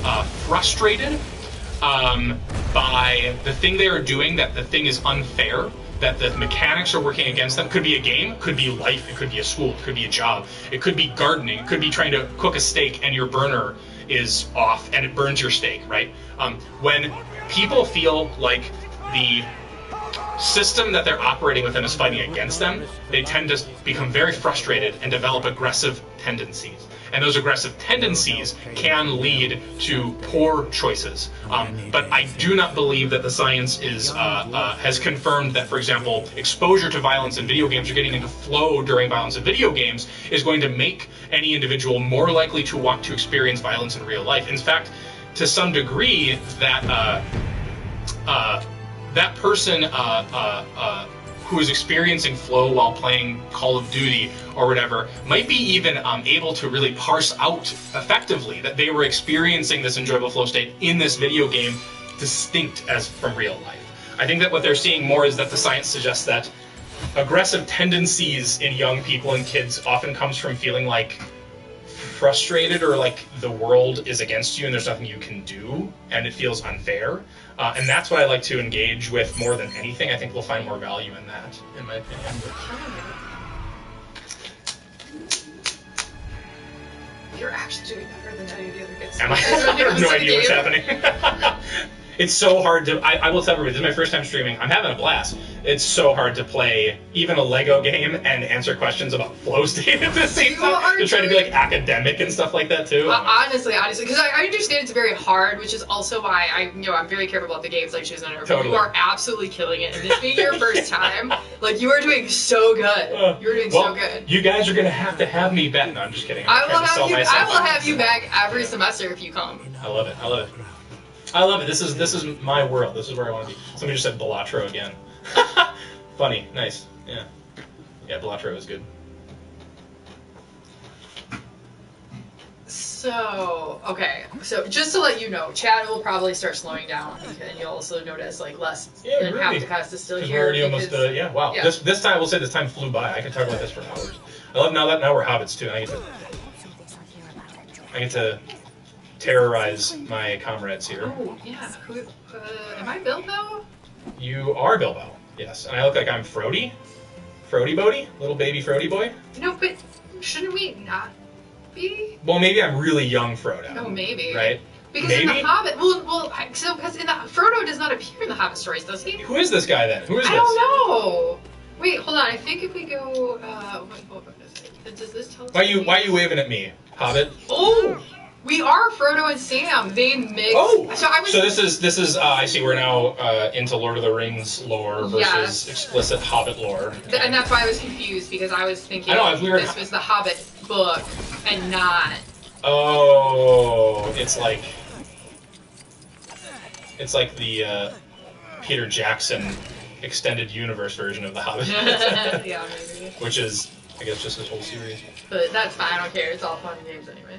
frustrated by the thing they are doing, that the thing is unfair, that the mechanics are working against them. Could be a game, could be life, it could be a school, it could be a job, it could be gardening, it could be trying to cook a steak and your burner is off and it burns your steak, right? When people feel like the system that they're operating within is fighting against them, they tend to become very frustrated and develop aggressive tendencies. And those aggressive tendencies can lead to poor choices. But I do not believe that the science has confirmed that, for example, exposure to violence in video games or getting into flow during violence in video games is going to make any individual more likely to want to experience violence in real life. In fact, to some degree, that person who is experiencing flow while playing Call of Duty or whatever might be even able to really parse out effectively that they were experiencing this enjoyable flow state in this video game distinct as from real life. I think that what they're seeing more is that the science suggests that aggressive tendencies in young people and kids often comes from feeling like frustrated or like the world is against you and there's nothing you can do and it feels unfair. And that's what I like to engage with more than anything. I think we'll find more value in that, in my opinion. You're actually doing better than any of the other kids. Am I? I have no idea what's happening. It's so hard to. I will tell everybody, this is my first time streaming. I'm having a blast. It's so hard to play even a Lego game and answer questions about flow state at the same time. To try to be like academic and stuff like that too. Honestly, because I understand it's very hard, which is also why I'm very careful about the games I choose. Totally. You are absolutely killing it, and this being your first time, like you are doing so good. You're doing so good. You guys are gonna have me back. No, I'm just kidding. I will have you back every semester if you come. I love it. I love it. I love it. This is my world. This is where I want to be. Somebody just said Balatro again. Funny. Nice. Yeah. Yeah, Balatro is good. So, okay. So, just to let you know, chat will probably start slowing down, and you'll also notice, like, less than half the cast is still here. We're already almost, yeah, wow. Yeah. This time, we'll say this time flew by. I could talk about this for hours. I love now we're hobbits, too, and I get to terrorize my comrades here. Oh, yeah. Am I Bilbo? You are Bilbo, yes. And I look like I'm Frody? Frody Bodie? Little baby Frody boy? No, but shouldn't we not be? Well, maybe I'm really young Frodo. Oh, maybe. Right? Because in the Hobbit, because Frodo does not appear in the Hobbit stories, does he? Who is this guy then? Who is this? I don't know. Wait, hold on. I think if we go, does this tell us? Why are you waving at me, Hobbit? Oh, we are Frodo and Sam. They mix. Oh, so this is. I see. We're now into Lord of the Rings lore versus explicit Hobbit lore. And that's why I was confused, because I was thinking this was the Hobbit book and not. Oh, it's like the Peter Jackson extended universe version of the Hobbit. Yeah, maybe. Which is, I guess, just this whole series. But that's fine. I don't care. It's all fun and games anyway.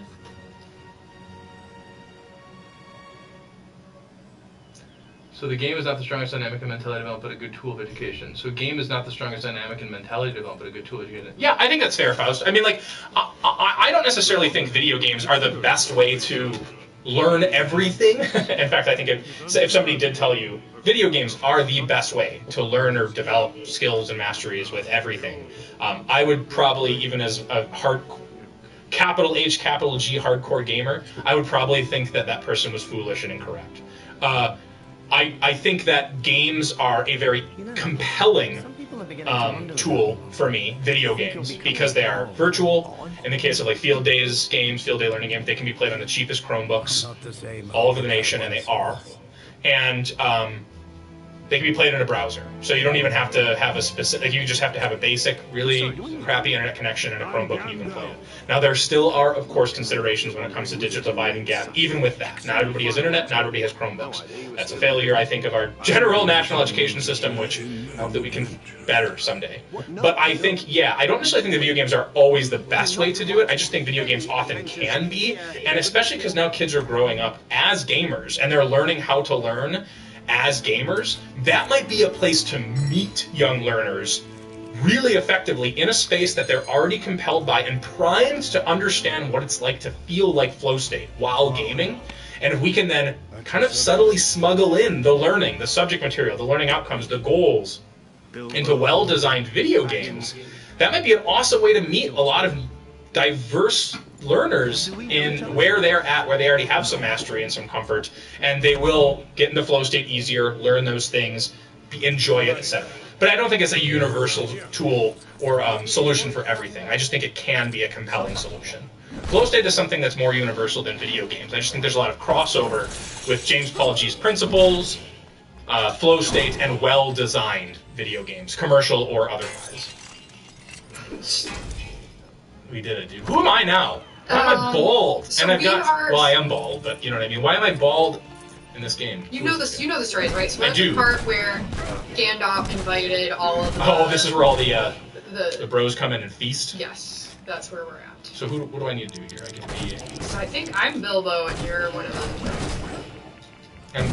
So the game is not the strongest dynamic and mentality development, but a good tool of education. So game is not the strongest dynamic and mentality development, but a good tool of education. Yeah, I think that's fair, Faust. I mean, like, I don't necessarily think video games are the best way to learn everything. In fact, I think if somebody did tell you video games are the best way to learn or develop skills and masteries with everything, I would probably, even as a capital H, capital G hardcore gamer, I would probably think that person was foolish and incorrect. I think that games are a very compelling tool for me, video games, because they are virtual. In the case of like field day learning games, they can be played on the cheapest Chromebooks all over the nation, and they are. And they can be played in a browser. So you don't even have to have a specific, you just have to have a basic, really crappy internet connection and a Chromebook, and you can play it. Now, there still are, of course, considerations when it comes to digital divide and gap, even with that. Not everybody has internet, not everybody has Chromebooks. That's a failure, I think, of our general national education system, which I hope that we can better someday. But I think, yeah, I don't necessarily think that video games are always the best way to do it. I just think video games often can be, and especially because now kids are growing up as gamers, and they're learning how to learn as gamers, that might be a place to meet young learners really effectively in a space that they're already compelled by and primed to understand what it's like to feel like flow state while gaming. And if we can then kind of subtly smuggle in the learning, the subject material, the learning outcomes, the goals into well-designed video games, that might be an awesome way to meet a lot of diverse learners in where they're at, where they already have some mastery and some comfort, and they will get into flow state easier, learn those things, enjoy it, etc. But I don't think it's a universal tool or solution for everything. I just think it can be a compelling solution. Flow state is something that's more universal than video games. I just think there's a lot of crossover with James Paul G's principles, flow state, and well-designed video games, commercial or otherwise. We did it, dude. Who am I now? Why am I bald? So and I've got. Well, I am bald, but you know what I mean. Why am I bald in this game? You know this. You know the stories, right? So that's I do. The part where Gandalf invited all of the. Oh, this is where all the bros come in and feast. Yes, that's where we're at. So what do I need to do here? I can be. So I think I'm Bilbo and you're one of them.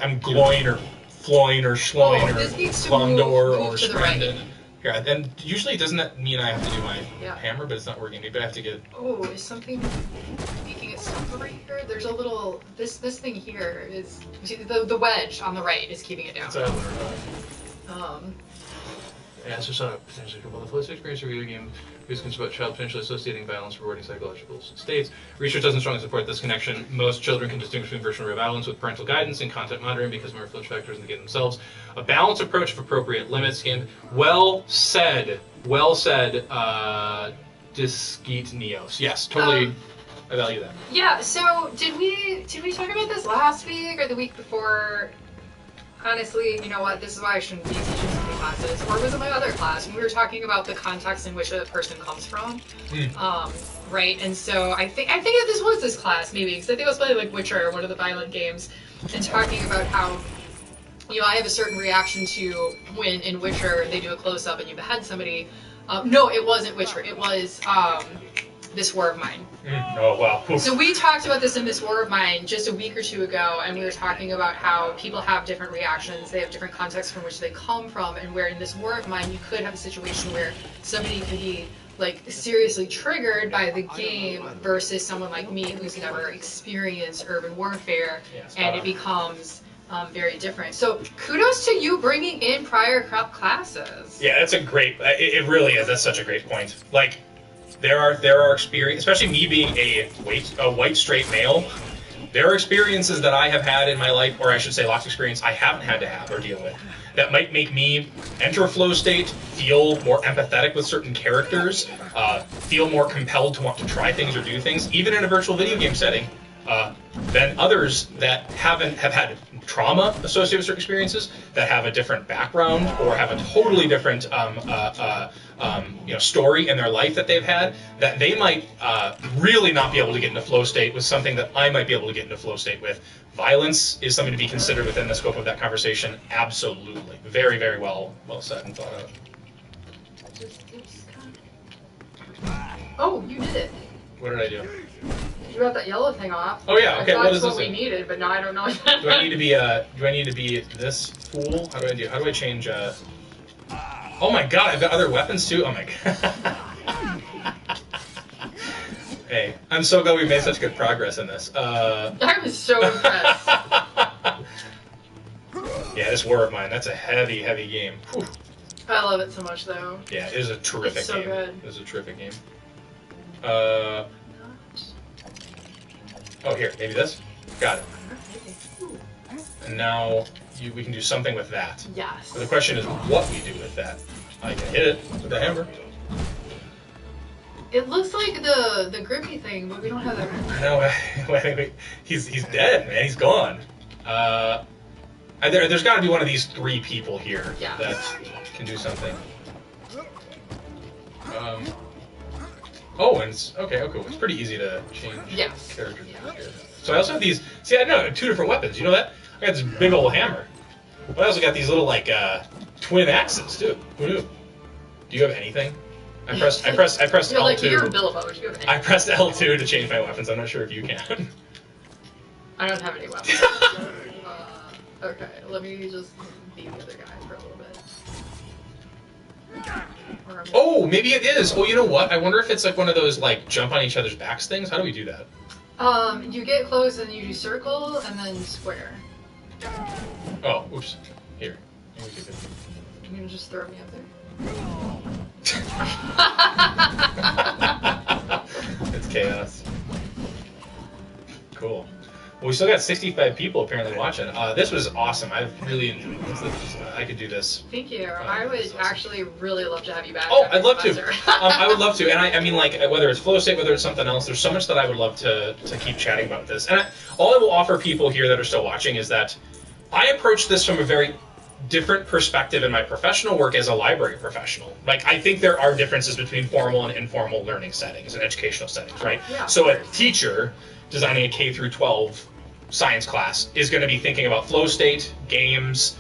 I'm Gloin or Floin or Schloin or Glondor or Stranded. Here, and usually doesn't that mean I have to do my hammer, but it's not working. Maybe I have to get. Oh, is something making it separate here? There's a little this thing here is the wedge on the right is keeping it down. as a sort of potentially while the flow state experience of video game is concerned about child potentially associating violence, rewarding psychological states. Research doesn't strongly support this connection. Most children can distinguish between virtual and real violence with parental guidance and content monitoring because more influence factors in the game themselves. A balanced approach of appropriate limits. Game. Well said. Well said. Diskeet Neos. Yes, totally. I value that. Yeah. So did we talk about this last week or the week before? Honestly, you know what? This is why I shouldn't be teaching so many classes. Or was it my other class? And we were talking about the context in which a person comes from, right? And so I think that this was this class maybe because I think I was playing like Witcher, one of the violent games, and talking about how I have a certain reaction to when in Witcher they do a close up and you behead somebody. No, it wasn't Witcher. It was This War of Mine. Oh, wow. Oof. So we talked about this in This War of Mine just a week or two ago, and we were talking about how people have different reactions, they have different contexts from which they come from, and where in This War of Mine you could have a situation where somebody could be like seriously triggered by the game versus someone like me who's never experienced urban warfare, and it becomes very different. So kudos to you bringing in prior classes. Yeah, that's a great. It really is. That's such a great point. Like, there are experiences, especially me being a white straight male. There are experiences that I have had in my life, or I should say, lots of experience I haven't had to have or deal with, that might make me enter a flow state, feel more empathetic with certain characters, feel more compelled to want to try things or do things, even in a virtual video game setting, than others that have had trauma associated with certain experiences, that have a different background or have a totally different story in their life that they've had, that they might really not be able to get into flow state with something that I might be able to get into flow state with. Violence is something to be considered within the scope of that conversation. Absolutely. Very, very well said and thought out. Oh, you did it. What did I do? You got that yellow thing off. Oh yeah, okay. That's what what we needed, but now I don't know. Do I need to be this fool? How do I change? Oh my god, I've got other weapons too. Oh my god. Hey, I'm so glad we made such good progress in this. I was so impressed. Yeah, this War of Mine, that's a heavy, heavy game. Whew. I love it so much, though. Yeah, it is a terrific It's so game. good. It is a terrific game. Oh, here, maybe this? Got it. And now we can do something with that. Yes. But the question is what we do with that. I can hit it with the hammer. It looks like the grippy thing, but we don't have that. I know. He's dead, man. He's gone. There's got to be one of these three people here that can do something. Oh, and it's okay. It's pretty easy to change characters. Yeah. So I also have these. See, I know 2 different weapons. You know that? I got this big old hammer. But I also got these little twin axes too. Who knew? Do you have anything? I pressed L2. Like you're Bilbo. Do you have anything? I pressed L2 to change my weapons. I'm not sure if you can. I don't have any weapons. Okay, let me just beat the other guy for a little bit. Oh, maybe it is. Oh, you know what? I wonder if it's like one of those jump on each other's backs things. How do we do that? You get close and you do circle and then square. Oh, oops. Here. Can you just throw me up there? It's chaos. Cool. Well, we still got 65 people apparently watching. This was awesome. I've really enjoyed this. I could do this. Thank you. I would actually really love to have you back. Oh, I'd love to. I would love to. And I mean, whether it's flow state, whether it's something else, there's so much that I would love to keep chatting about this. And all I will offer people here that are still watching is that I approach this from a very different perspective in my professional work as a library professional. I think there are differences between formal and informal learning settings and educational settings, right? Yeah, so a teacher designing a K through 12 science class is going to be thinking about flow state, games,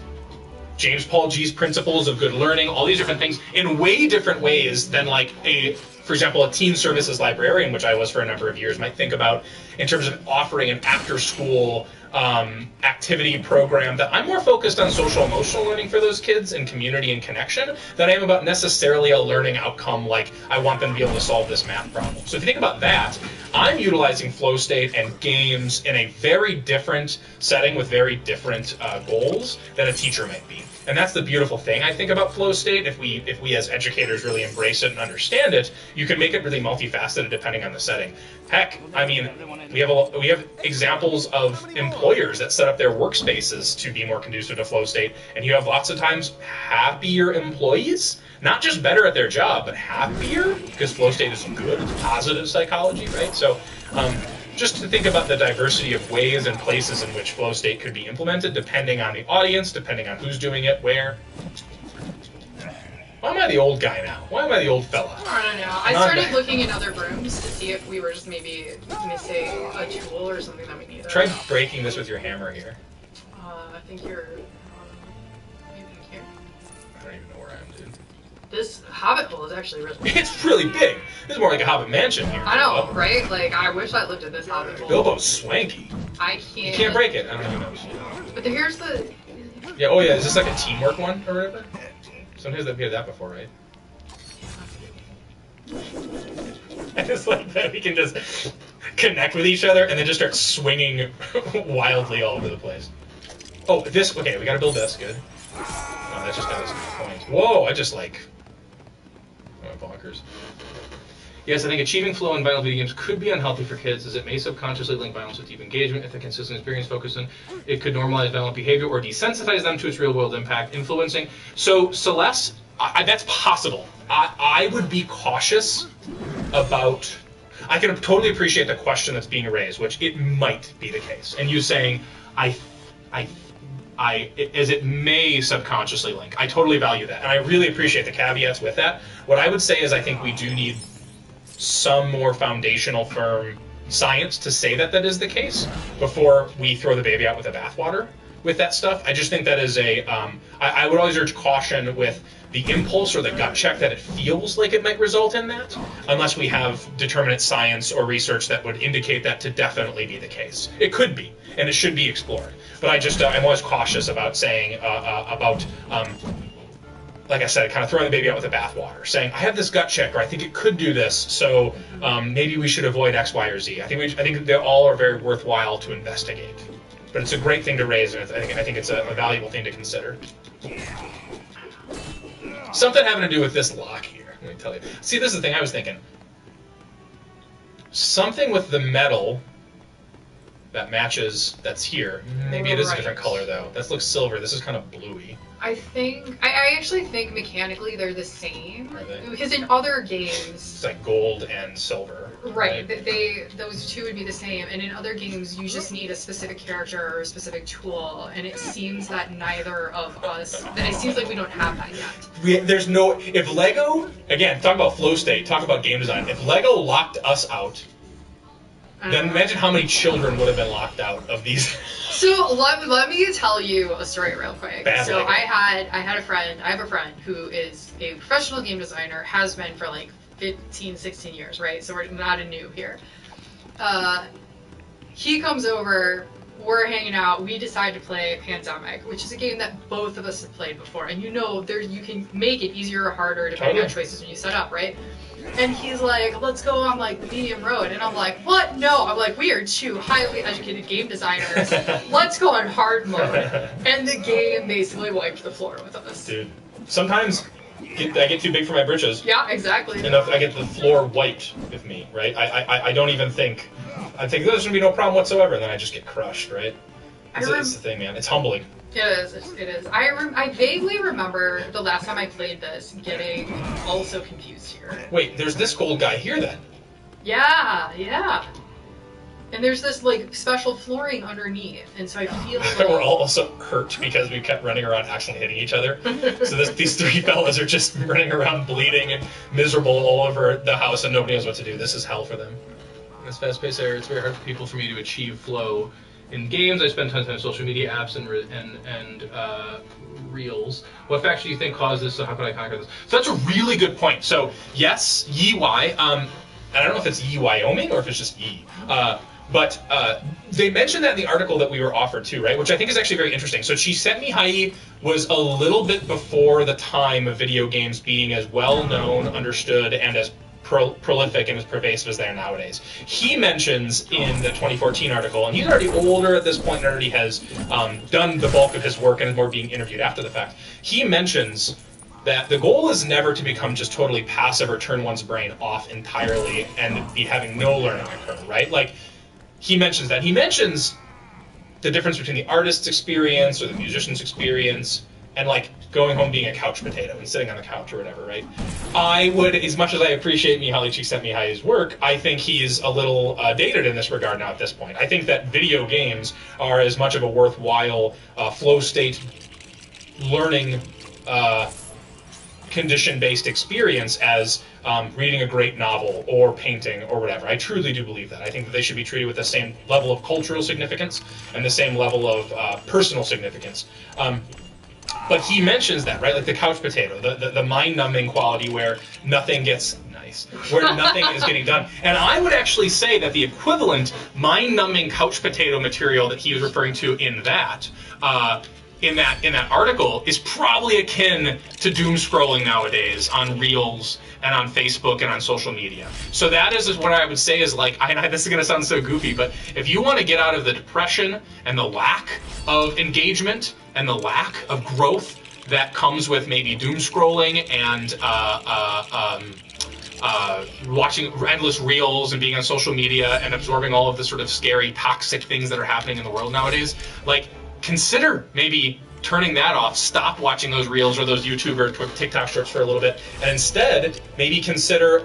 James Paul G's principles of good learning, all these different things in way different ways than for example, a teen services librarian, which I was for a number of years, might think about in terms of offering an after-school activity program that I'm more focused on social emotional learning for those kids and community and connection than I am about necessarily a learning outcome like I want them to be able to solve this math problem. So if you think about that, I'm utilizing flow state and games in a very different setting with very different goals than a teacher might be. And that's the beautiful thing, I think, about flow state. If we as educators really embrace it and understand it, you can make it really multifaceted depending on the setting. Heck, I mean, we have examples of employers that set up their workspaces to be more conducive to flow state, and you have lots of times happier employees, not just better at their job, but happier, because flow state is good, it's positive psychology, right? So just to think about the diversity of ways and places in which flow state could be implemented, depending on the audience, depending on who's doing it, where. Why am I the old guy now? Why am I the old fella? I don't know. I started looking in other rooms to see if we were just maybe missing a tool or something that we needed. Try breaking this with your hammer here. I think you're maybe here. I don't even know where I am, dude. This hobbit hole is actually really big. It's really big. This is more like a Hobbit mansion here. I know, right? Like, I wish I lived in this hobbit hole. Bilbo's swanky. I can't. You can't break it. I don't even know. But here's the. Yeah. Oh yeah. Is this like a teamwork one or whatever? Sometimes we had that before, right? I just like that we can just connect with each other and then just start swinging wildly all over the place. Oh, this. Okay, we gotta build this. Good. Oh, that just got us points. Whoa! I just like. Oh, bonkers. Yes, I think achieving flow in violent video games could be unhealthy for kids, as it may subconsciously link violence with deep engagement. If a consistent experience focused on it could normalize violent behavior or desensitize them to its real-world impact, influencing. So, Celeste, that's possible. I would be cautious about. I can totally appreciate the question that's being raised, which it might be the case, and you saying, as it may subconsciously link. I totally value that, and I really appreciate the caveats with that. What I would say is I think we do need some more foundational, firm science to say that that is the case before we throw the baby out with the bathwater with that stuff. I just think that is I would always urge caution with the impulse or the gut check that it feels like it might result in that, unless we have determinate science or research that would indicate that to definitely be the case. It could be, and it should be explored. But I'm always cautious about saying, like I said, kind of throwing the baby out with the bathwater, saying, I have this gut check, or I think it could do this, so maybe we should avoid X, Y, or Z. I think they all are very worthwhile to investigate. But it's a great thing to raise, and I think it's a valuable thing to consider. Something having to do with this lock here, let me tell you. See, this is the thing I was thinking. Something with the metal that matches, that's here. Maybe it is a different color, though. That looks silver. This is kind of bluey. I actually think mechanically they're the same. Are they? Because in other games... It's like gold and silver. Right. Those two would be the same. And in other games, you just need a specific character or a specific tool. And it seems that neither of us... That it seems like we don't have that yet. There's no... If Lego... Again, talk about flow state. Talk about game design. If Lego locked us out... Then imagine how many children would have been locked out of these. So let me tell you a story real quick. Bad so Lego. I have a friend who is a professional game designer, has been for like 15, 16 years, right? So we're not a noob here. He comes over, we're hanging out, we decide to play Pandemic, which is a game that both of us have played before. And you can make it easier or harder depending on choices when you set up, right? And he's like, let's go on like the medium road. And I'm like, what? No. I'm like, we are two highly educated game designers. Let's go on hard mode. And the game basically wiped the floor with us. Dude, sometimes I get too big for my britches. Yeah, exactly. Enough, I get the floor wiped with me, right? I don't even think, I think there's going to be no problem whatsoever, and then I just get crushed, right? It's the thing, man. It's humbling. It is. I vaguely remember the last time I played this getting also confused here. Wait, there's this gold guy here then. Yeah. And there's this like special flooring underneath, and so I feel like we're all also hurt because we kept running around accidentally hitting each other. So these three fellas are just running around bleeding and miserable all over the house, and nobody knows what to do. This is hell for them. In this fast-paced era, it's very hard for people for me to achieve flow. In games, I spend tons of time on social media apps and reels. What facts do you think caused this? So how can I conquer this? So that's a really good point. So yes, Yi Y. I don't know if it's Yi Wyoming or if it's just Yi. But they mentioned that in the article that we were offered too, right? Which I think is actually very interesting. So Csikszentmihalyi was a little bit before the time of video games being as well known, understood, and as prolific and as pervasive as they are nowadays. He mentions in the 2014 article, and he's already older at this point and already has done the bulk of his work and is more being interviewed after the fact. He mentions that the goal is never to become just totally passive or turn one's brain off entirely and be having no learning occur, right? Like, he mentions that. He mentions the difference between the artist's experience or the musician's experience and like going home being a couch potato and sitting on the couch or whatever, right? I would, as much as I appreciate Mihaly Csikszentmihalyi's work, I think he's a little dated in this regard now at this point. I think that video games are as much of a worthwhile flow state learning condition-based experience as reading a great novel or painting or whatever. I truly do believe that. I think that they should be treated with the same level of cultural significance and the same level of personal significance. But he mentions that, right? Like the couch potato, the mind-numbing quality where nothing gets where nothing is getting done. And I would actually say that the equivalent mind-numbing couch potato material that he was referring to in that article is probably akin to doom scrolling nowadays on Reels and on Facebook and on social media. So that is what I would say is like, this is going to sound so goofy, but if you want to get out of the depression and the lack of engagement and the lack of growth that comes with maybe doom scrolling and watching endless Reels and being on social media and absorbing all of the sort of scary, toxic things that are happening in the world nowadays, like, consider maybe turning that off, stop watching those Reels or those YouTube or TikTok shorts for a little bit, and instead maybe consider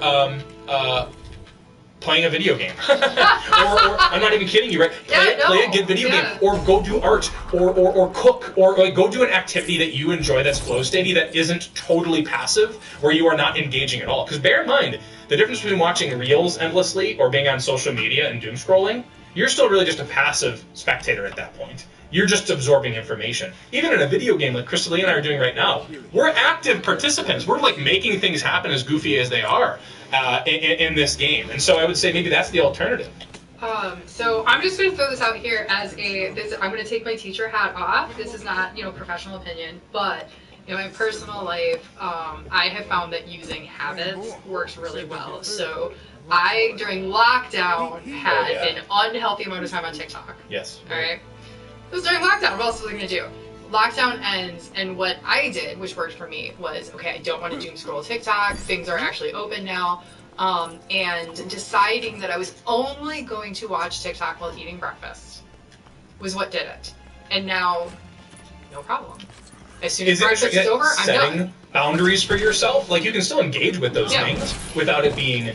playing a video game. or I'm not even kidding you, right? Play a good video game, or go do art, or cook, or like go do an activity that you enjoy that's flow statey, that isn't totally passive, where you are not engaging at all. Because bear in mind, the difference between watching Reels endlessly or being on social media and doom scrolling, you're still really just a passive spectator at that point. You're just absorbing information. Even in a video game like Krista-Lee and I are doing right now, we're active participants. We're like making things happen as goofy as they are in this game. And so I would say maybe that's the alternative. So I'm just going to throw this out here as I'm going to take my teacher hat off. This is not, professional opinion, but in my personal life, I have found that using habits works really well. So I, during lockdown, had an unhealthy amount of time on TikTok. Yes. All right. It was during lockdown. What else was I going to do? Lockdown ends, and what I did, which worked for me, was, okay, I don't want to doom scroll TikTok. Things are actually open now. And deciding that I was only going to watch TikTok while eating breakfast was what did it. And now, no problem. As soon as breakfast is over, I'm done. Setting boundaries for yourself? Like, you can still engage with those things without it being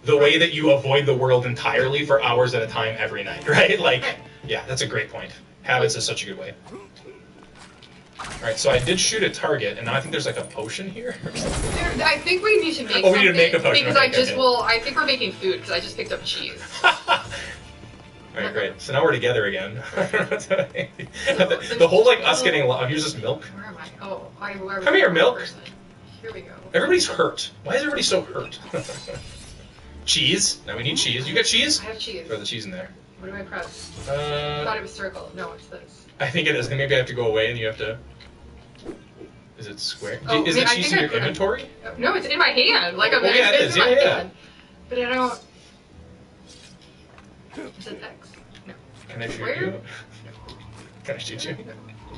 the way that you avoid the world entirely for hours at a time every night, right? Like, yeah, that's a great point. Habits is such a good way. Alright, so I did shoot a target, and now I think the's like a potion here or something. I think we need to make we need to make a potion. Because I think we're making food, because I just picked up cheese. Alright, great. So now we're together again. the whole, like, us getting along. Here's this milk. Where am I? Oh, come here, milk. Here we go. Everybody's hurt. Why is everybody so hurt? Cheese. Now we need cheese. You got cheese? I have cheese. Throw the cheese in there. What do I press? I thought it was circle. No, it's this. I think it is. Maybe I have to go away and you have to... Is it square? Oh, is it cheese in your inventory? No, it's in my hand. Like yeah, it is. Yeah. But I don't... Is it X? No. Can I shoot you? Can I shoot you?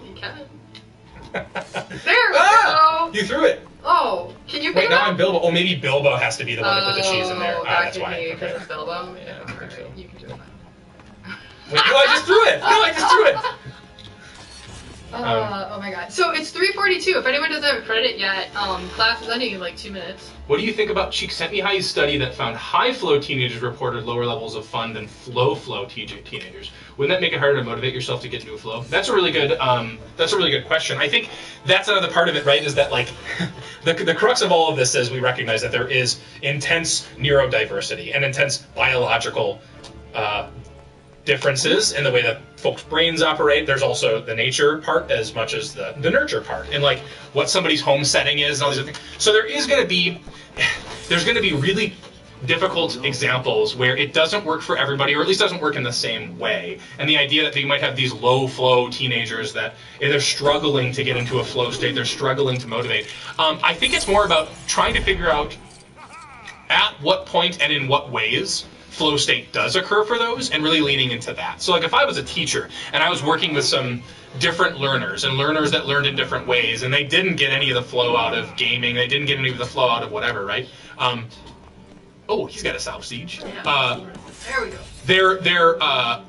You can. There we go! You threw it! Oh, can you pick Wait, it up? now I'm Bilbo. Oh, maybe Bilbo has to be the one to put the cheese in there. That's why. Because it's Bilbo? Yeah, I think so. You can do it then. Wait, no, I just threw it! No, I just threw it! Oh my god. So it's 3:42. If anyone doesn't have credit yet, class is ending in like 2 minutes. What do you think about Csikszentmihalyi's study that found high-flow teenagers reported lower levels of fun than low-flow teenagers? Wouldn't that make it harder to motivate yourself to get into a flow? That's a really good question. I think that's another part of it, right? Is that like the crux of all of this is we recognize that there is intense neurodiversity and intense biological differences in the way that folks' brains operate. There's also the nature part as much as the nurture part, and like what somebody's home setting is and all these other things. So there's going to be really difficult examples where it doesn't work for everybody, or at least doesn't work in the same way. And the idea that you might have these low flow teenagers that they're struggling to get into a flow state, they're struggling to motivate. I think it's more about trying to figure out at what point and in what ways flow state does occur for those, and really leaning into that. So like if I was a teacher and I was working with some different learners and learners that learned in different ways, and they didn't get any of the flow out of gaming, they didn't get any of the flow out of whatever, right? Oh, he's got a South Siege. There we go.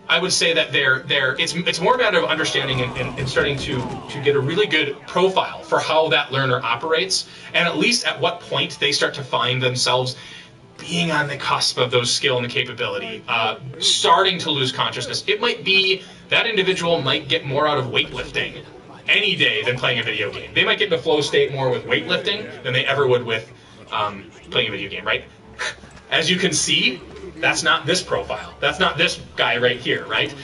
I would say that it's more a matter of understanding and starting to get a really good profile for how that learner operates, and at least at what point they start to find themselves being on the cusp of those skill and the capability, starting to lose consciousness. It might be that individual might get more out of weightlifting any day than playing a video game. They might get in a flow state more with weightlifting than they ever would with playing a video game, right? As you can see, that's not this profile. That's not this guy right here, right?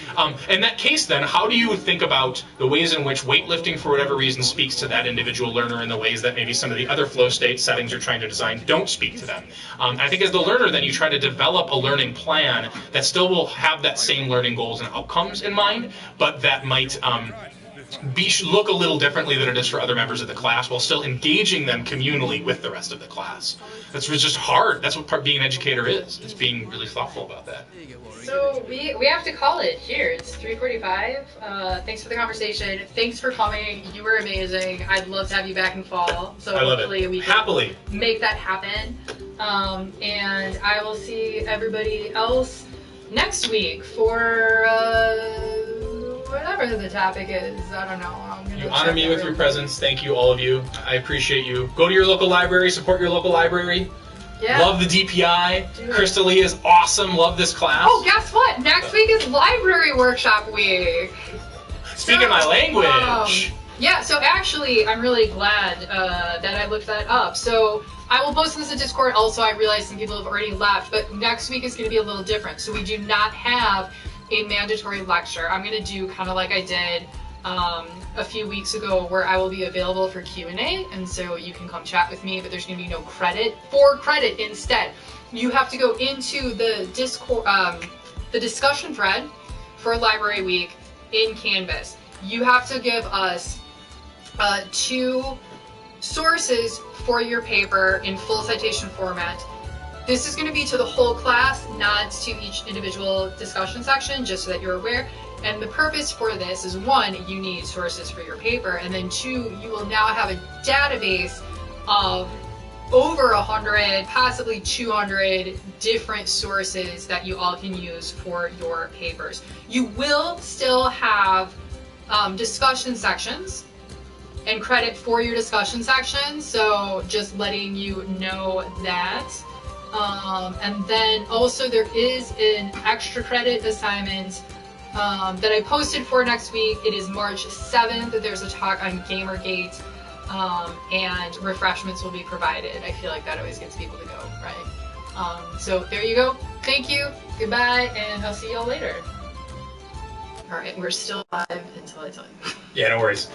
In that case, then, how do you think about the ways in which weightlifting, for whatever reason, speaks to that individual learner in the ways that maybe some of the other flow state settings you're trying to design don't speak to them? I think as the learner, then, you try to develop a learning plan that still will have that same learning goals and outcomes in mind, but that might look a little differently than it is for other members of the class, while still engaging them communally with the rest of the class. That's just hard. That's what being an educator is. It's being really thoughtful about that. So we have to call it here. It's 3:45. Thanks for the conversation. Thanks for coming. You were amazing. I'd love to have you back in fall. So I love hopefully it. we can Happily make that happen. And I will see everybody else next week for whatever the topic is. I don't know. You honor me with your presence. Thank you, all of you. I appreciate you. Go to your local library. Support your local library. Yeah. Love the DPI. Krista-Lee is awesome. Love this class. Oh, guess what? Next week is library workshop week. Speaking my language. Yeah, so actually, I'm really glad that I looked that up. So I will post this in Discord. Also, I realize some people have already left, but next week is going to be a little different. So we do not have a mandatory lecture. I'm going to do kind of like I did a few weeks ago, where I will be available for Q&A, and so you can come chat with me, but there's going to be no credit. For credit instead, you have to go into the Discord, the discussion thread for Library Week in Canvas. You have to give us 2 sources for your paper in full citation format. This is going to be to the whole class, not to each individual discussion section, just so that you're aware. And the purpose for this is, 1, you need sources for your paper, and then 2, you will now have a database of over 100, possibly 200 different sources that you all can use for your papers. You will still have discussion sections and credit for your discussion section, so just letting you know that. And then also there is an extra credit assignment that I posted for next week. It is March 7th. There's a talk on Gamergate, and refreshments will be provided. I feel like that always gets people to go, right? So there you go. Thank you. Goodbye, and I'll see y'all later. All right, we're still live until I tell you. Yeah, no worries.